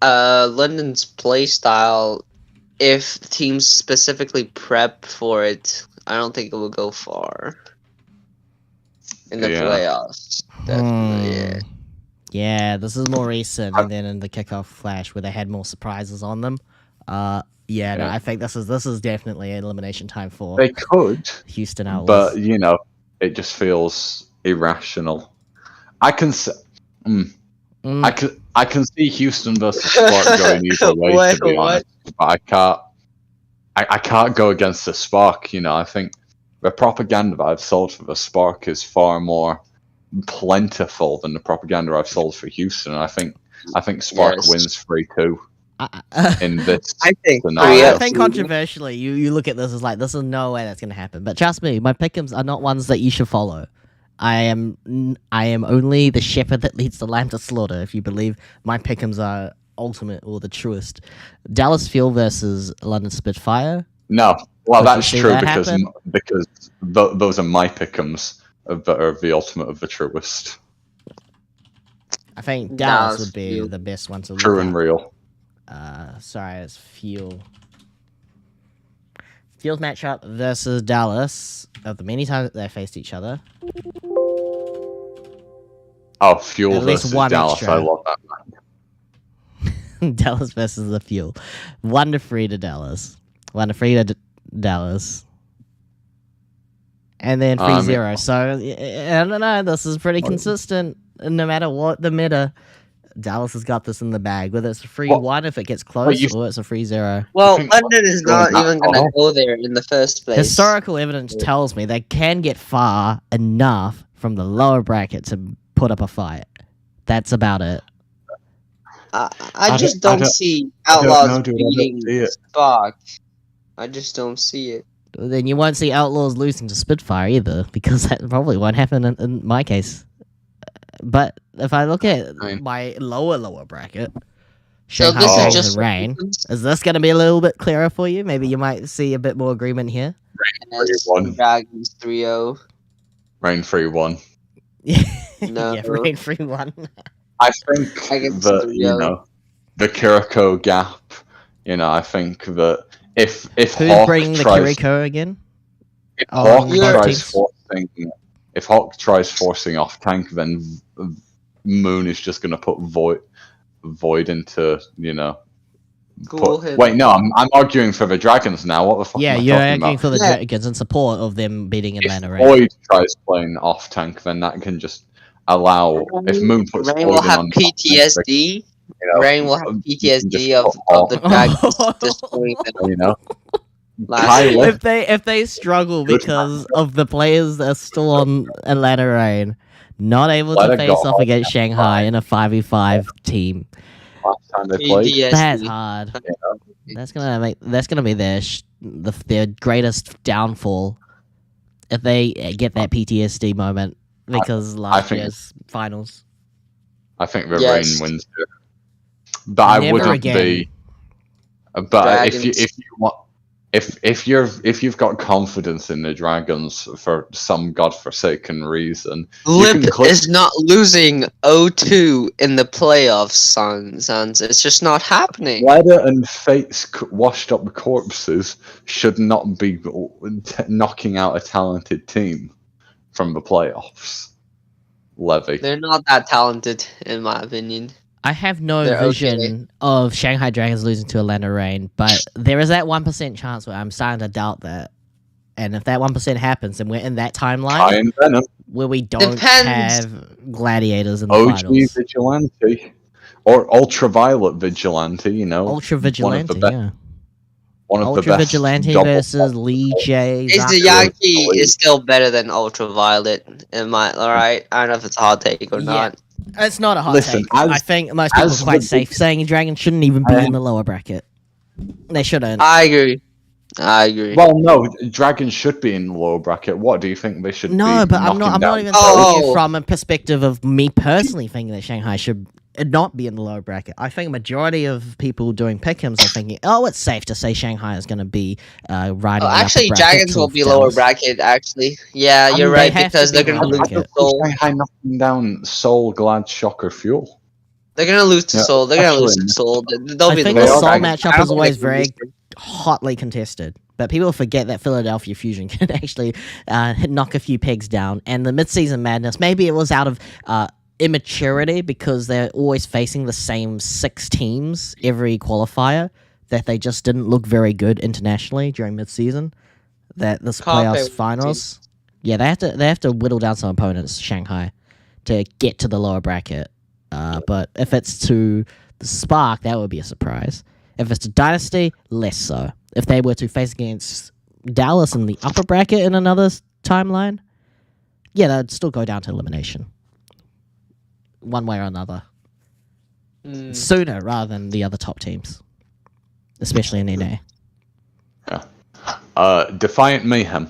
London's play style. If teams specifically prep for it, I don't think it will go far in the Yeah. playoffs. Definitely, yeah. Yeah, this is more recent, and then in the kickoff flash where they had more surprises on them. No, Yeah. I think this is definitely elimination time for they could. Houston Outlaws. But you know, it just feels irrational. I can see, I can see Houston versus Spark going either way. Wait, to be honest, but I can't go against the Spark. You know, I think the propaganda that I've sold for the Spark is far more plentiful than the propaganda I've sold for Houston. And I think Spark Yes. wins 3-2 in this I think scenario. I think controversially, you look at this as like, this is no way that's going to happen. But trust me, my pick'ems are not ones that you should follow. I am only the shepherd that leads the lamb to slaughter. If you believe my pick'ems are ultimate or the truest, Dallas Fuel versus London Spitfire. No, well, Could you that's see true that because happen? those are my pick'ems that are the ultimate of the truest. I think Dallas Dallas would be Fuel. the best one to look True at. and real. Sorry, it's Fuel. Fuel's matchup versus Dallas of the many times that they faced each other. Oh, Fuel At least versus one Dallas. extra. I love that. Dallas versus the Fuel. 1-3 to Dallas. 1-3 to Dallas. And then 3-0. So, I don't know. This is pretty consistent. No matter what the meta, Dallas has got this in the bag. Whether it's a 3-1 if it gets close, you- or it's a 3-0. Well, think London is going not that even gonna far? go there in the first place. Historical evidence tells me they can get far enough from the lower bracket to put up a fight. That's about it. I just I don't don't- see I don't Outlaws know, dude. I don't beating see it. Spark. I just don't see it. Then you won't see Outlaws losing to Spitfire either, because that probably won't happen in my case. But if I look at I mean- my lower bracket, So Shanghai this Oh. Kings is just and Rain, is this going to be a little bit clearer for you? Maybe you might see a bit more agreement here. 3-1. Dragons 3-0. Rain 3-1. No. Yeah, Rain 3-1. I think I guess that 3-0. the Kiriko gap. I think that if Who's Hawk bringing the tries, Kiriko again? if Oh, Hawk yeah. tries forcing, if Hawk tries forcing off tank, then Moon is just going to put void into Cool him. Wait, no, I'm arguing for the Dragons now. What the fuck? Yeah, am I you're talking arguing about? for the Yeah. Dragons in support of them beating Atlanta If Rain. Void tries playing off tank, then that can just allow. If Moon puts Rain Void will in have on PTSD. Rain will have you can PTSD just of put the Hawk, Dragons destroying them. Last Kyler- year. if they struggle Good because of the players that are still on Atlanta Rain, not able Let to it face go. off against Shanghai in a 5v5 team, last time they played. that's PTSD. hard. That's gonna be their greatest downfall if they get that PTSD moment because last think- year's finals. I think the Yes. Rain wins it. But I Never wouldn't again. be. But if Dragons. you want, if you've got confidence in the Dragons for some godforsaken reason, you Lip can click. is not losing 0-2 in the playoffs, Sans. It's just not happening. Weather and Fate's washed up corpses should not be knocking out a talented team from the playoffs. Levy. They're not that talented, in my opinion. I have no They're vision of Shanghai Dragons losing to Atlanta Reign, but there is that 1% chance where I'm starting to doubt that. And if that 1% happens, and we're in that timeline Iron Venom, where we don't Depends. have gladiators in the OG finals. Vigilante, or Ultraviolet Vigilante, you know. Ultra Vigilante, yeah. One of the Ultra best Vigilante double versus Lee J. Izayaki is still better than Ultraviolet, alright? I don't know if it's a hot take or Yeah. not. It's not a hot Listen, take. I think most people are quite safe saying Dragons shouldn't even be in the lower bracket. They shouldn't. I agree. Well, no, Dragons should be in the lower bracket. What do you think they should be? No, but I'm not down? even Oh. saying it from a perspective of me personally thinking that Shanghai should not be in the lower bracket. I think a majority of people doing pick'ems are thinking, oh, it's safe to say Shanghai is going to be riding the upper Actually, bracket Dragons till will be lower Dallas. bracket, actually. Yeah, I you're mean, they right, have to because be they're going to lower lose bracket. to Soul. Shanghai knocking down Soul, Glad, Shocker, Fuel. They're going to lose to Yeah, Soul. They're going to lose actually, to Soul. They'll I be think the the lower Soul bracket. matchup I don't is think always they can very lose to- hotly contested. But people forget that Philadelphia Fusion can actually knock a few pegs down. And the mid-season madness, maybe it was out of immaturity because they're always facing the same 6 teams every qualifier, that they just didn't look very good internationally during mid-season. That this Can't play playoffs with finals, yeah, they have to whittle down some opponents, Shanghai, to get to the lower bracket. But if it's to the Spark, that would be a surprise. If it's to Dynasty, less so. If they were to face against Dallas in the upper bracket in another timeline, yeah, they'd still go down to elimination. One way or another. Sooner rather than the other top teams. Especially in NA. Defiant Mayhem.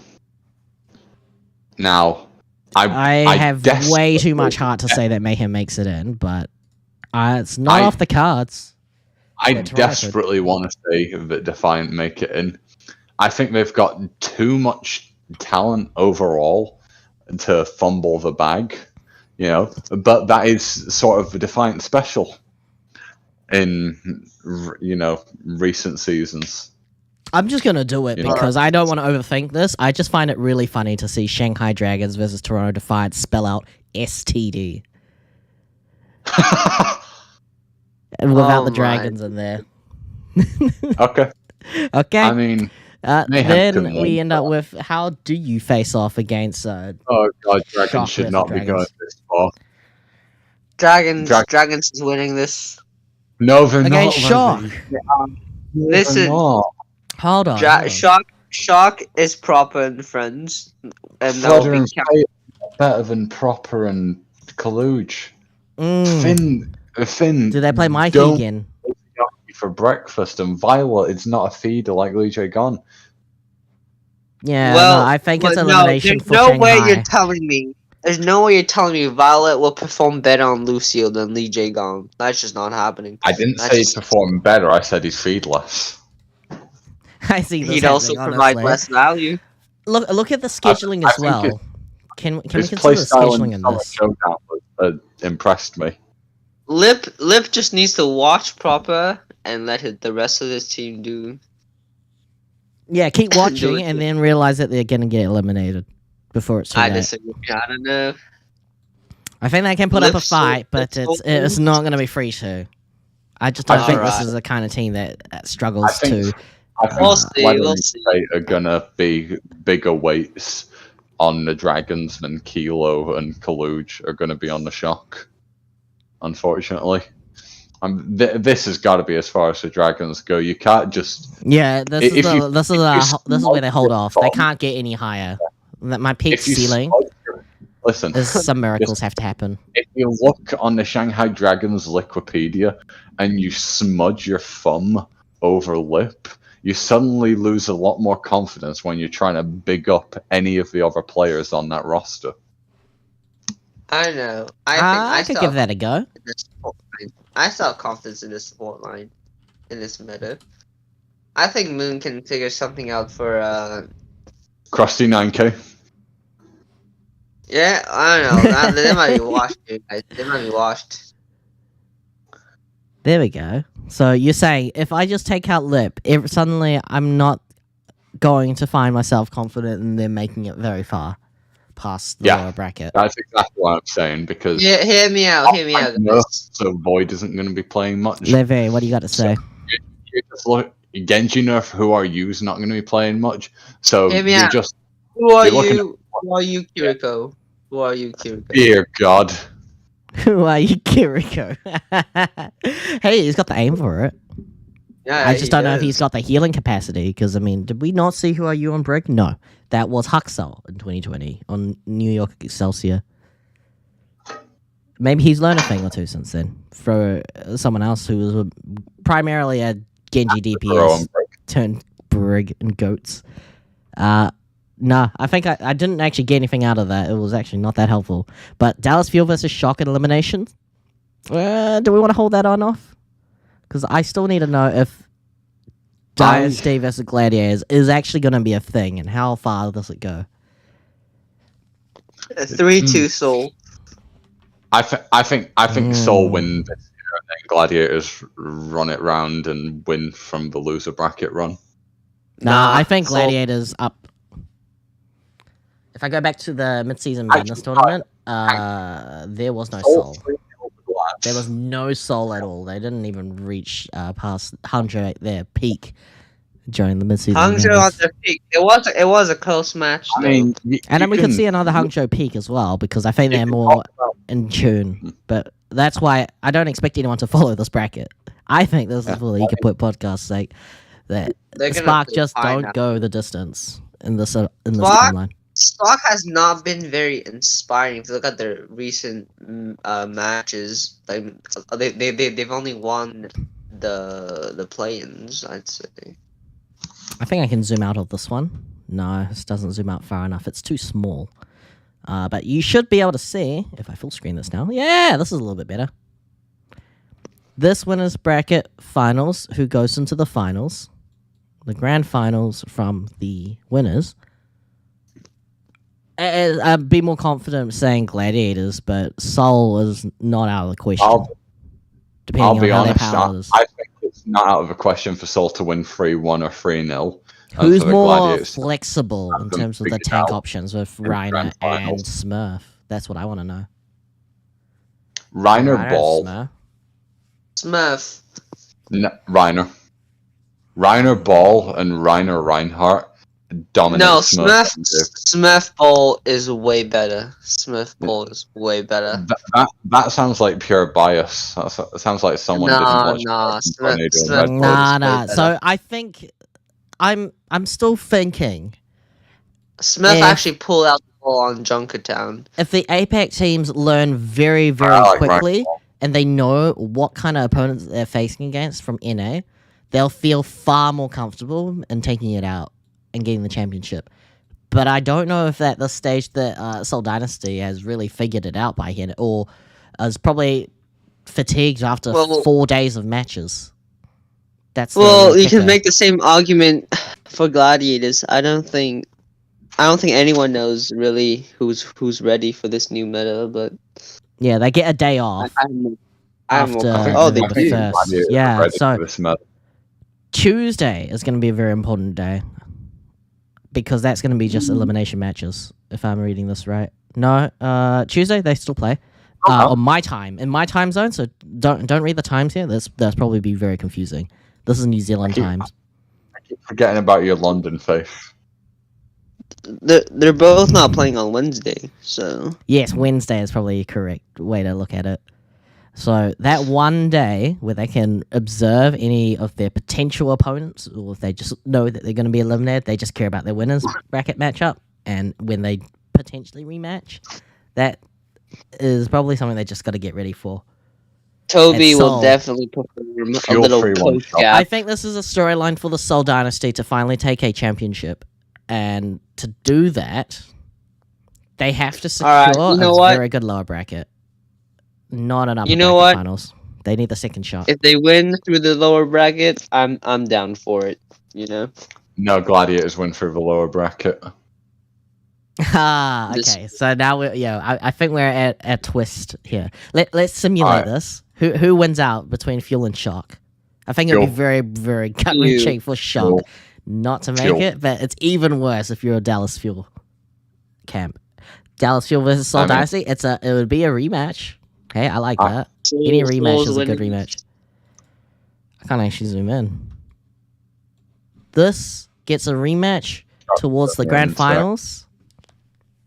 Now, I have way too much heart to say that Mayhem makes it in, but it's not off the cards. I Toronto could. desperately want to say that Defiant make it in. I think they've got too much talent overall to fumble the bag, you know. But that is sort of a Defiant special in, you know, recent seasons. I'm just gonna do it You know? because I don't want to overthink this. I just find it really funny to see Shanghai Dragons versus Toronto Defiant spell out STD without the my. dragons in there. Okay. Okay. I mean, Mayhem then can we win. end up with, how do you face off against oh god, Dragons Shock should versus not be Dragons. going this far. Dragons is winning this. No, they're against not. Shock? Levy. Listen. They're not. Hold on. Shock is proper and friends, and they'll Flutter be and Fate are better than Proper and Kaluge. Mm. Finn. Do they play Mikey don't again? eat Yoki for breakfast, and Violet is not a feeder like Lee J. Gon. Yeah, Well, no, I think it's but elimination there's for no way Shanghai. you're telling me. There's no way you're telling me Violet will perform better on Lucio than Lee J. Gong. That's just not happening. I didn't That's say he'd just- perform better. I said he's feedless. I see this He'd also happening, provide honestly. less value. Look at the scheduling I as think well. Can we His consider play the style scheduling in in Summer this? Showdown impressed me. Lip just needs to watch proper and let the rest of his team do. Yeah, keep Do watching it. and then realize that they're gonna get eliminated before it's too I late. disagree. I don't know. I think they can put up a Lip's so- fight, but Lip's so it's cool. not gonna be free to. I just don't think this Alright. is the kind of team that struggles I think- to. I think We'll see, Weather we'll and see. Fate are gonna be bigger weights on the Dragons than Kilo and Kaluge are gonna be on the Shock. Unfortunately, this has got to be as far as the Dragons go. You can't just Yeah, this If is you- this is if you where they hold off. They smudge can't get any higher. That my peak if you ceiling smudge your- listen. is some miracles have to happen. If you look on the Shanghai Dragons Wikipedia and you smudge your thumb over lip, you suddenly lose a lot more confidence when you're trying to big up any of the other players on that roster. I know. I I think could give that a go. I still have confidence in this support line in this meta. I think Moon can figure something out for Krusty 9K. Yeah, I don't know. They might be washed, dude, guys. They might be washed. There we go. So you're saying if I just take out Lip, suddenly I'm not going to find myself confident in them making it very far past the lower bracket. That's exactly what I'm saying, because Yeah, hear me out, guys. so Void isn't going to be playing much. Levy, what do you got to say? You just look, Genji nerf, who are you, is not going to be playing much. So Hear me you're out. just, Who are You're looking you? Who are you, Kiriko? Who are you, Kiriko? dear God. Who are you, Kiriko? Hey, he's got the aim for it. Yeah, I just don't know if does. he's got the healing capacity, because, I mean, did we not see Who Are You on Brick? No. That was Huxel in 2020 on New York Excelsior. Maybe he's learned a thing or two since then. For someone else who was primarily a Genji DPS turned Brig and Goats. Nah, I think I didn't actually get anything out of that. It was actually not that helpful. But Dallas Fuel versus Shock at elimination? Do we want to hold that on off? Because I still need to know if Dynasty versus Gladiators is actually going to be a thing, and how far does it go? 3-2 Soul. I think Seoul win this year, and then Gladiators run it round and win from the loser bracket run. Nah, I think Soul. Gladiators up. If I go back to the mid-season madness tournament, there was no Soul. There was no Soul at all. They didn't even reach past Hangzhou at their peak during the mid-season Hangzhou on madness. their peak. It was a close match. I Though. mean, And then we could see another Hangzhou peak as well, because I think they're more in tune. But that's why I don't expect anyone to follow this bracket. I think this is for the Ecopoint podcast's sake, that They're gonna Spark play just fine don't now. go the distance in this Spark? timeline. Stock has not been very inspiring. If you look at their recent matches, like they've only won the play-ins, I'd say. I think I can zoom out of this one. No, this doesn't zoom out far enough. It's too small. But you should be able to see, if I full screen this now. Yeah, this is a little bit better. This winners bracket finals, who goes into the finals, the grand finals from the winners. I'd be more confident saying Gladiators, but Soul is not out of the question. I'll depending be on how honest. their power is. I think it's not out of the question for Seoul to win 3-1 or 3-0. Who's for the more Gladiators to flexible in have them terms of the figured tank out options with in the Reiner grand and finals. Smurf? That's what I want to know. Reiner and Ball. Smurf. Smurf. Reiner Ball and Reiner Reinhardt dominate No, Smurf. Smurf Ball is way better. Smurf Ball is way better. That sounds like pure bias. That sounds like someone didn't watch Smurf Tornado and Red Bull. Nah. So I think I'm still thinking Smurf if- actually pulled out the ball on Junkertown. if the APAC teams learn very, I very like quickly Reinhardt. and they know what kind of opponents they're facing against from NA, they'll feel far more comfortable in taking it out and getting the championship. But I don't know if at this stage that Seoul Dynasty has really figured it out by then, or is probably fatigued after 4 days of matches. That's Well, the you can kicker. make the same argument for Gladiators. I don't think anyone knows really who's ready for this new meta, but Yeah, they get a day off I'm after Oh, they November do. 1st. Gladiators are Yeah, ready so for this meta. Tuesday is going to be a very important day because that's going to be just elimination matches, if I'm reading this right. No, Tuesday they still play on my time, in my time zone. So don't read the times here. That's probably be very confusing. This is New Zealand times. I keep forgetting about your London faith. They're both not playing on Wednesday, so Yes, Wednesday is probably a correct way to look at it. So that one day where they can observe any of their potential opponents, or if they just know that they're going to be eliminated, they just care about their winners bracket matchup, and when they potentially rematch, that is probably something they just got to get ready for. Toby And will Seoul. definitely perform a Fuel little free one coach shot. I gap. think this is a storyline for the Seoul Dynasty to finally take a championship, and to do that, they have to secure Alright, you know a what? very good lower bracket. Not an upper You know bracket what? finals. They need the second shot. If they win through the lower bracket, I'm down for it. you know. No, Gladiators win through the lower bracket. Ah, This- okay. So now I think we're at a twist here. Let's simulate Alright. this. Who wins out between Fuel and Shock? I think it'll be Fuel. very, very gut wrenching for Shock Fuel. not to make Fuel. it, but it's even worse if you're a Dallas Fuel camp. Dallas Fuel versus Seoul I mean- Dynasty. It would be a rematch. Hey, I like I- that. Any Souls rematch is a good winning. rematch. I can't actually zoom in. This gets a rematch towards the grand Yeah. finals.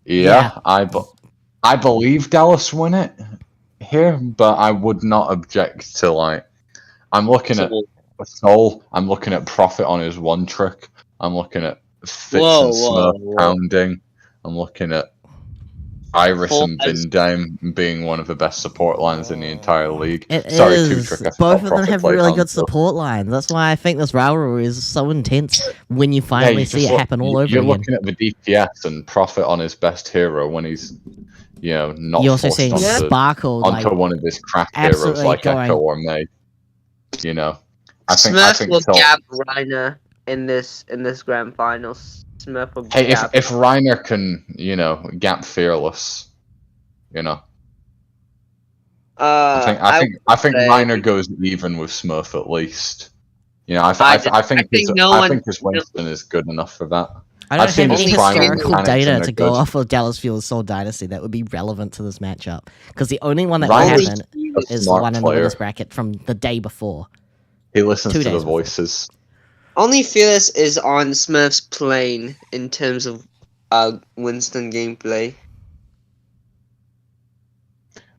Yeah, I believe Dallas win it here, but I would not object to like. I'm looking at Soul. Soul. I'm looking at Prophet on his one trick. I'm looking at Fitz Whoa, and whoa, Smurf whoa. pounding. I'm looking at Iris Full and as- Vindime being one of the best support lines in the entire league. It Sorry, is. two trick. I Both forgot of them Prophet have played really on, good so- support lines. That's why I think this rivalry is so intense when you finally you see just it look- happen all over You're again. looking at the DPS and Prophet on his best hero when he's, not You're also forced seeing onto, Sparkle like onto one of his crap heroes absolutely like going- Echo or May. I think Smurf will so. gap Reiner in this grand finals. Smurf will Hey, gap. if Reiner can, gap Fearless, I think say- Reiner goes even with Smurf at least. I think his Winston is good enough for that. I don't I've seen have his any primal historical mechanics and data they're to go good. off of Dallas Fuel's Soul Dynasty that would be relevant to this matchup. Because the only one that Reiner's will happen a is the smart one in the player. winners bracket from the day before. He listens 2 to the days before. voices. Only Fearless is on Smurf's plane in terms of Winston gameplay.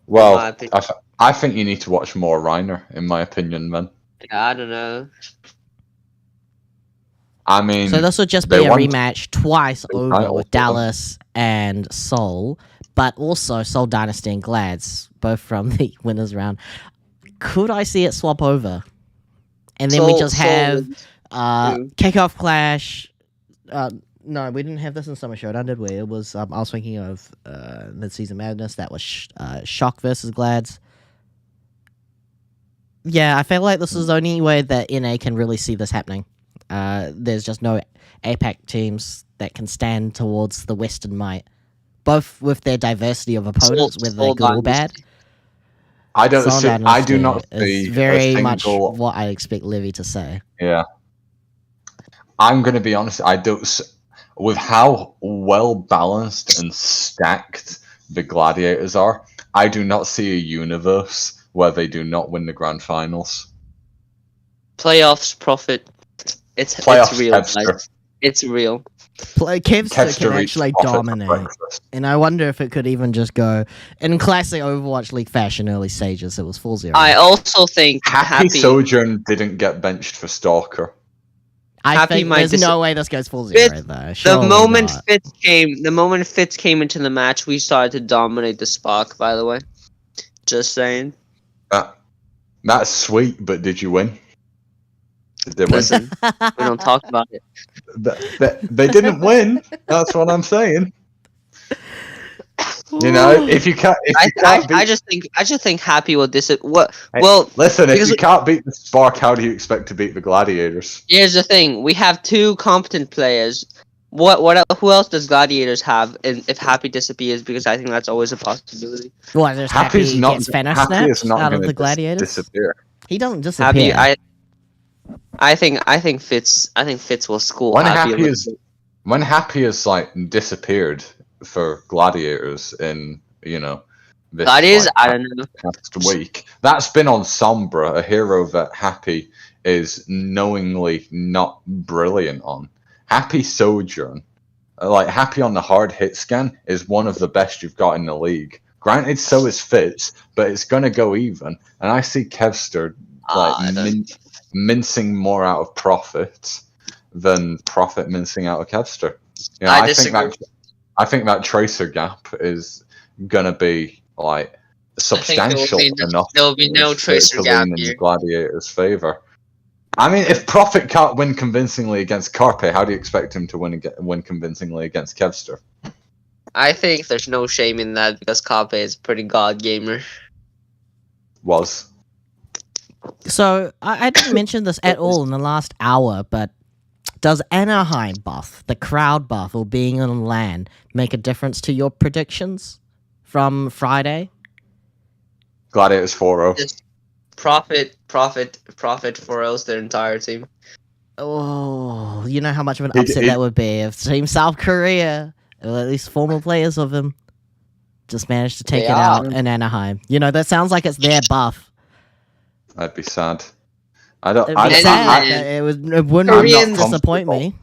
Well, my opinion. I think you need to watch more Reiner, in my opinion, man. Yeah, I don't know. I mean, So this would just be they a won rematch twice two over titles, with Dallas and Soul, but also Soul Dynasty and Glads, both from the winners round. Could I see it swap over? And then we just have wins. Kickoff Clash. No, we didn't have this in Summer Showdown, did we? It was I was thinking of Mid-Season Madness. That was Shock versus Glads. Yeah, I feel like this is the only way that NA can really see this happening. There's just no APAC teams that can stand towards the Western might, both with their diversity of opponents, whether they're Soul good or bad. Dynasty. I don't Soul see. I do not Dynasty see is very a much single. what I expect Livy to say. Yeah, I'm gonna be honest. I don't. With how well balanced and stacked the Gladiators are, I do not see a universe where they do not win the grand finals. Playoffs profit. It's Playoffs, real, Kevster. guys. It's real. Kevster Kevster can reached actually profit for dominate, breakfast. and I wonder if it could even just go in classic Overwatch League fashion. Early stages, it was 4-0. I also think Happy Sojourn didn't get benched for Stalker. I Happy think might there's dis- no way this goes 4-0 Fitz- though. The Surely moment not. Fitz came into the match, we started to dominate the Spark. By the way, just saying. That's sweet, but did you win? Did they win? Listen, we don't talk about it. They didn't win. That's what I'm saying. If you can't, I just think Happy will what? Hey, Well, listen, if because- you can't beat the Spark, how do you expect to beat the Gladiators? here's the thing: we have two competent players. Who else does Gladiators have? And if Happy disappears, because I think that's always a possibility. What, there's Happy's Happy not. gets Fenner Happy is snaps not out of going the to Gladiators? disappear. He doesn't disappear. Happy, I think Fitz will school When Happy. Happy is when Happy has disappeared for Gladiators in this Gladiators, I don't know. past week, that's been on Sombra, a hero that Happy is knowingly not brilliant on. Happy Sojourn, Happy on the hard hit scan, is one of the best you've got in the league. Granted, so is Fitz, but it's gonna go even, and I see Kevster mincing more out of Profit than Profit mincing out of Kevster. I disagree. I think that Tracer gap is gonna be substantial enough. There will be no to Tracer gap lean in here. the Gladiators' favor. I mean, if Profit can't win convincingly against Carpe, how do you expect him to win convincingly against Kevster? I think there's no shame in that because Carpe is a pretty god gamer. So I didn't mention this at all in the last hour, but Does Anaheim buff, the crowd buff, or being on LAN make a difference to your predictions from Friday? Gladiators 4-0. Just profit for us, their entire team. Oh, you know how much of an It- upset it- that would be if Team South Korea, or at least former players of them, just managed to take They it out are. in Anaheim. You know, that sounds like it's their buff. I'd be sad. I don't. It'd I, be And sad, then- but it wouldn't Koreans- disappoint me.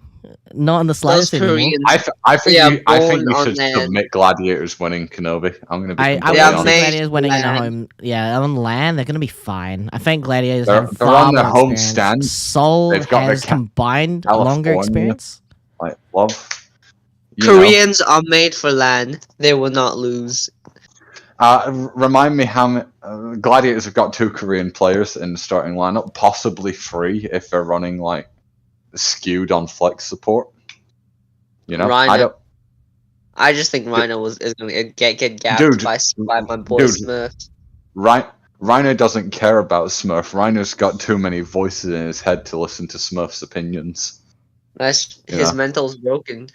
Not in the slightest Those anymore. Koreans, I think Yeah, you. I think born you on should land. submit Gladiators winning Kenobi. I'm gonna be I completely Yeah, would honest. say mate, Gladiators winning in a land. home. Yeah, on land, they're going to be fine. I think Gladiators They're- have they're far on their more home experience. stand. Seoul They've got their has combined longer California. experience. Like love. You know. Koreans are made for LAN. They will not lose. Remind me how many Gladiators have got 2 Korean players in the starting lineup, possibly 3 if they're running like skewed on flex support. You know, I Rhino. don't. I just think Rhino is going to get gapped Dude, by my boy dude. Smurf. Rhino doesn't care about Smurf. Rhino's got too many voices in his head to listen to Smurf's opinions. His Yeah. mental's broken.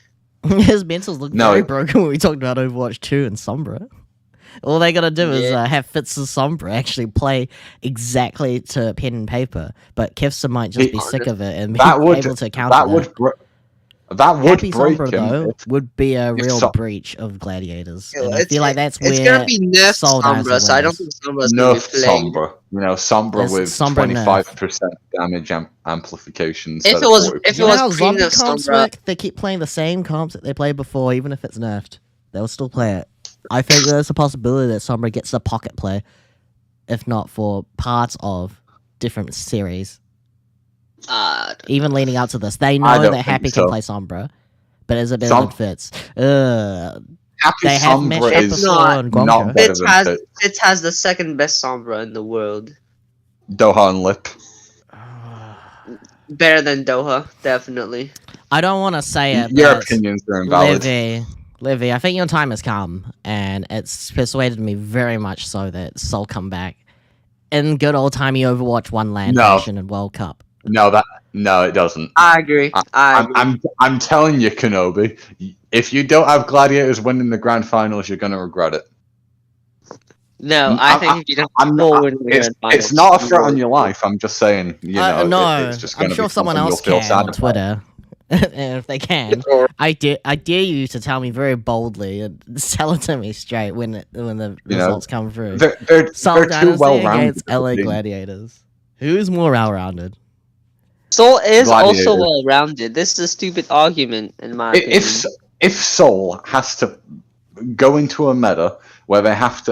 His mentals look No, very it- broken when we talked about Overwatch 2 and Sombra. All they gotta do is Yeah. have Fitz and Sombra actually play exactly to pen and paper, but Kevson might just be sick of it and be That would able to counter that would that would Happy break Sombra, him. though, would be a real So- breach of Gladiators. Yeah, And I feel like that's where It's gonna be nerfed Soul Dynasty Sombra, so I don't wins. think Sombra's gonna be Nerf playing. Sombra. You know, Sombra It's with Sombra nerf. 25% damage amplification. If instead it of was 40%. if it You know was how zombie pre-nerf comps Sombra, work? They keep playing the same comps that they played before, even if it's nerfed. They'll still play it. I think there's a possibility that Sombra gets a pocket play, if not for parts of different series. Even leading up to this, they I know don't that Happy think can so. play Sombra, but is it better than Fitz? Happy They have matched Sombra up is before not- in Guangzhou. not better Fitz than has Fitz. Fitz has the second best Sombra in the world. Doha and Lip. Better than Doha, definitely. I don't want to say it, Your but opinions are invalid. Livy, I think your time has come, and it's persuaded me very much so that Soul come back in good old timey Overwatch 1 LAN No. fashion and World Cup. No, it doesn't. I agree. I agree. I'm telling you, Kenobi. If you don't have Gladiators winning the grand finals, you're gonna regret it. No, I think if you don't I'm go not. in the It's, grand finals, it's not a you threat will- on your life. I'm just saying. You know, No, it's just I'm gonna sure be someone something else you'll feel can sad on about. Twitter. And if they can, I dare you to tell me very boldly and tell it to me straight when the You know, results come through. They're Soul too Dynasty well rounded. against LA Gladiators. Who's more well-rounded? Soul is also Gladiator. well rounded. This is a stupid argument, in my opinion. If Soul has to go into a meta where they have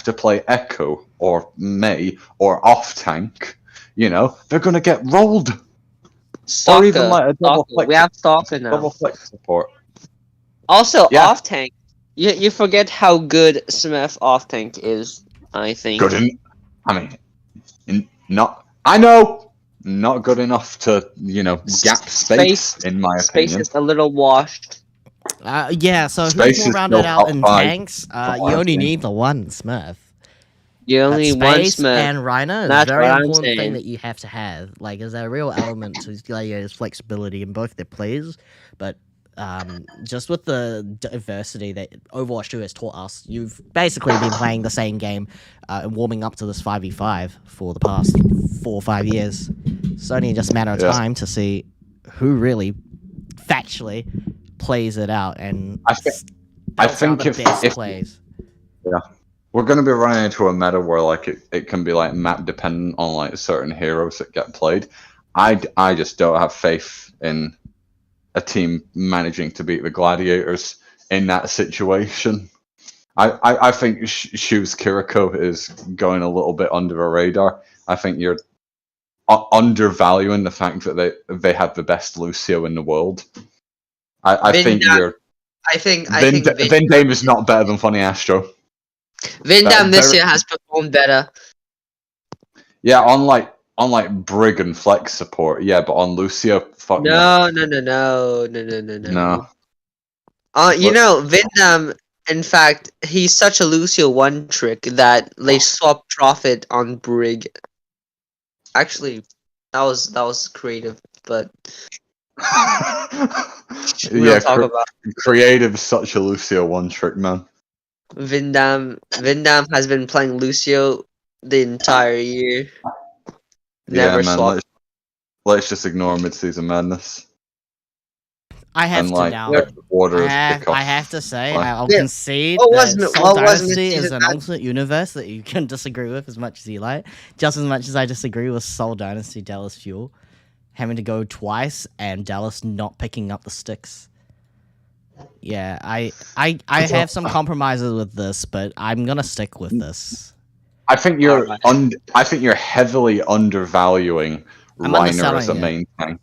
to play Echo or Mei or off tank, you know, they're gonna get rolled. Stalker, or even like a double Stalker. flex. We have Stalker now. Double flex support. Also, Yeah. off tank. You forget how good Smurf off tank is. I think. Good in, I mean, I know, not good enough to gap space in my Space opinion. is a little washed. Yeah, so Space who's more is rounded still out top in five. tanks? Top You five only team. need the one Smurf. You only But one space Smurf. and Rhino is a That's very what I'm important thing saying. that you have to have. Like, there's a real element to Gladiators' flexibility in both their plays, but just with the diversity that Overwatch 2 has taught us, you've basically been playing the same game and warming up to this 5v5 for the past 4 or 5 years. It's only just a matter of Yeah. time to see who really factually plays it out and I think belts out the if- best if- plays. We're gonna be running into a meta where like it can be like map dependent on like certain heroes that get played. I just don't have faith in a team managing to beat the Gladiators in that situation. I think Shu's Kiriko is going a little bit under the radar. I think you're undervaluing the fact that they have the best Lucio in the world. I think Vindam- you're I think Vindame is not better than Funny Astro. Vindam this very- year has performed better. Yeah, on like Brig and Flex support, yeah, but on Lucio, fuck No. No. You What- know, Vindam, in fact, he's such a Lucio one trick that they swapped Prophet on Brig. Actually, that was creative, but We'll yeah, talk about creative, such a Lucio one-trick man. Vindam. Vindam has been playing Lucio the entire year. Yeah, Never man. swapped. Let's just ignore mid-season madness I have and to like now. let the water I as have, kick off. I have to say, Fine. I'll Yeah. concede What that wasn't- Soul what wasn't Dynasty is mid-season an bad? alternate universe that you can disagree with as much as you like. Just as much as I disagree with Soul Dynasty Dallas Fuel having to go twice and Dallas not picking up the sticks. Yeah, I have some compromises with this, but I'm gonna stick with this. I think you're Alright. I think you're heavily undervaluing I'm Reiner as a underselling it. main tank.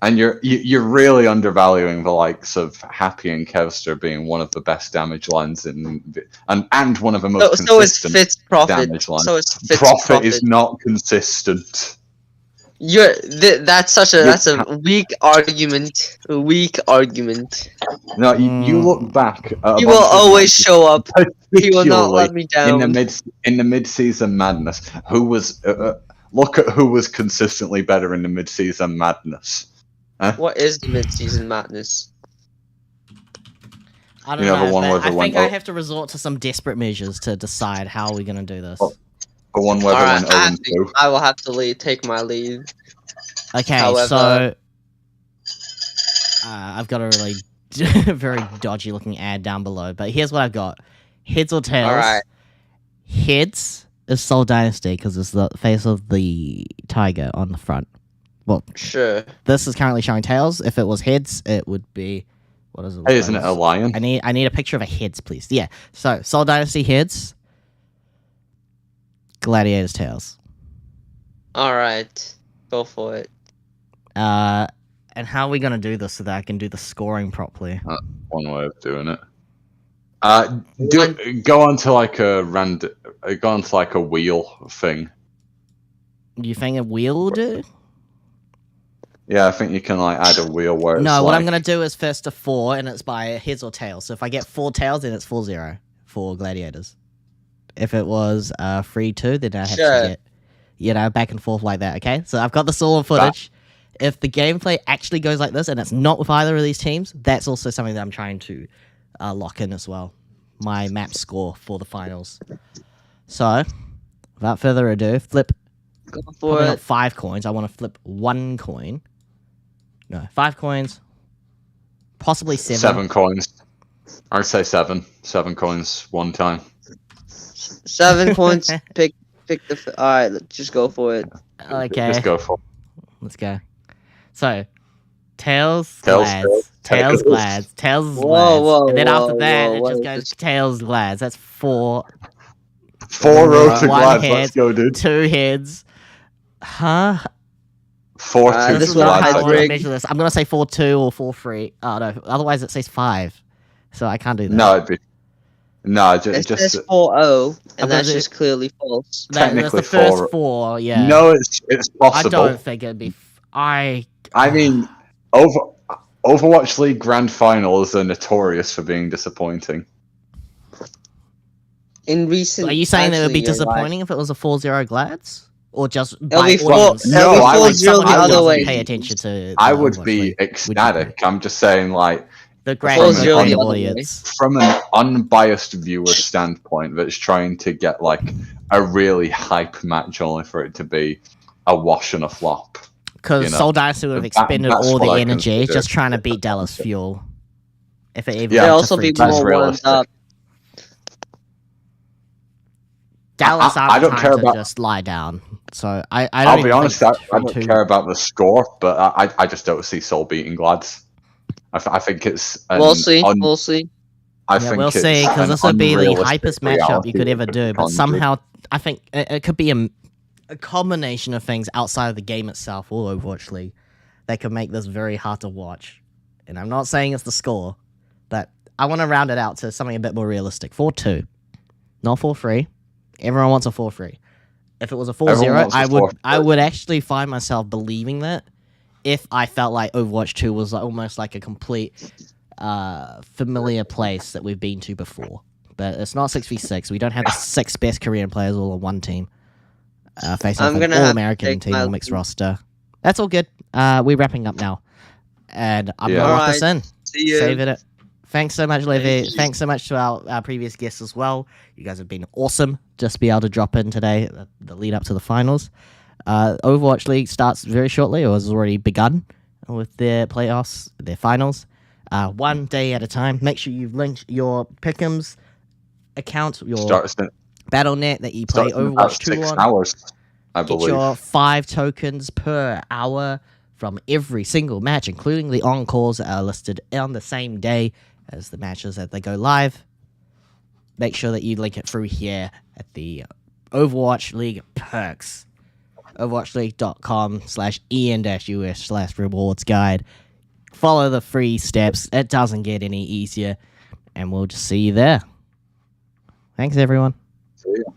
And you're really undervaluing the likes of Happy and Kevster being one of the best damage lines and one of the most So is consistent Fitz Profit. damage lines. So is Fitz Profit is not consistent. That's a weak argument. A weak argument. No, you look back. At a He bunch will of always matches, show up. He will not particularly let me down. in the mid-season madness. Who was look at who was consistently better in the mid-season madness. What is the mid-season madness? I don't You know, the know, one but where they I went think I up- have to resort to some desperate measures to decide how we're gonna do this. Oh. The one where Alright, they went 0-2. I will have to take my lead. Okay, However- so I've got a really very dodgy looking ad down below, but here's what I've got: heads or tails. Alright. Heads is Soul Dynasty because it's the face of the tiger on the front. Well, Sure. this is currently showing tails. If it was heads, it would be what is it? Hey, isn't it a lion? I need a picture of a heads, please. Yeah. So Soul Dynasty heads, Gladiators tails. Alright. Go for it. And how are we gonna do this so that I can do the scoring properly? One way of doing it. Go on to like a go on to like a wheel thing. Do you think a wheel will do? Yeah, I think you can like add a wheel where it's No, what I'm like- gonna do is first to 4, and it's by heads or tails. So if I get 4 tails, then it's 4-0 for Gladiators. If it was 3-2, then I have Sure. to get, back and forth like that. Okay, so I've got this all on footage. If the gameplay actually goes like this, and it's not with either of these teams, that's also something that I'm trying to lock in as well. My map score for the finals. So, without further ado, flip. Go for Probably not it. 5 coins. I want to flip 1 coin. No, 5 coins. Possibly 7. 7 coins. I'd say 7. 7 coins one time. 7 coins. Pick the. Alright, let's just go for it. Okay, Just go for let's go. So, tails, Tails, glads, tails, tails, tails. glads, tails, Whoa, glads, whoa, and then after whoa, that whoa, it what just is goes this? tails, glads. That's 4, 4 rows of One glads. head. Let's go, dude. 2 heads. Huh? 4 this This is one not has how I want to rig. measure this. I'm gonna say 4-2 or 4-3. Oh no, otherwise it says 5. So I can't do that. No, it'd be no. It Just says 4-0, and I'm that's gonna just clearly false. That's technically the first 4. 4. Yeah. No, it's I possible. don't think it'd be. I mean, Overwatch League Grand Finals are notorious for being disappointing. In recent. Are you saying that it would be actually, you're right. disappointing if it was a 4-0 glads? Or just It'll by be four- audience? No, it'll be I would- 4-0 the I would- other way. Pay attention to. I would Overwatch be League. ecstatic. I'm just saying, like, The grand 4-0 the grand other audience. from an unbiased viewer standpoint, that's trying to get like a really hype match only for it to be a wash and a flop. Because you know, Soul Dynasty would have that- expended that's all the what I energy consider. just trying to beat Dallas Fuel. If it even Yeah. They'll went also to be 3-2. That's more warmed realistic. up. Dallas I aren't don't time care to about- just lie down. So I don't I'll be even honest, think I don't 3-2 care about the score, but I just don't see Soul beating Glads. I think it's. We'll see. I We'll see. think we'll it's see, because an this would be the unrealistic hypest matchup reality you could ever of do. But 100. somehow, I think it could be a combination of things outside of the game itself or Overwatch League that could make this very hard to watch. And I'm not saying it's the score, but I want to round it out to something a bit more realistic. 4-2, not 4-3. Everyone wants a 4-3. If it was a 4-0, Everyone wants a I 4-3. would actually find myself believing that if I felt like Overwatch 2 was almost like a complete familiar place that we've been to before. But it's not 6v6. We don't have the 6 best Korean players all on one team. Facing I'm off an gonna have to all-American take team my or mixed roster. That's all good. We're wrapping up now. And I'm Yeah. gonna lock Alright. this in. See ya. Saving it. Thanks so much, Levi. you. Thanks so much to our previous guests as well. You guys have been awesome. Just to be able to drop in today, the lead up to the finals. Overwatch League starts very shortly, or has already begun with their playoffs, their finals. One day at a time. Make sure you've linked your Pick'ems account, your Starts in, Battle.net that you play starts in about Overwatch 2 6 on. hours, I Get believe. your 5 tokens per hour from every single match, including the encores that are listed on the same day as the matches that they go live. Make sure that you link it through here at the Overwatch League perks. overwatchleague.com/en-us/rewards guide. Follow the free steps. It doesn't get any easier. And we'll just see you there. Thanks, everyone. See ya.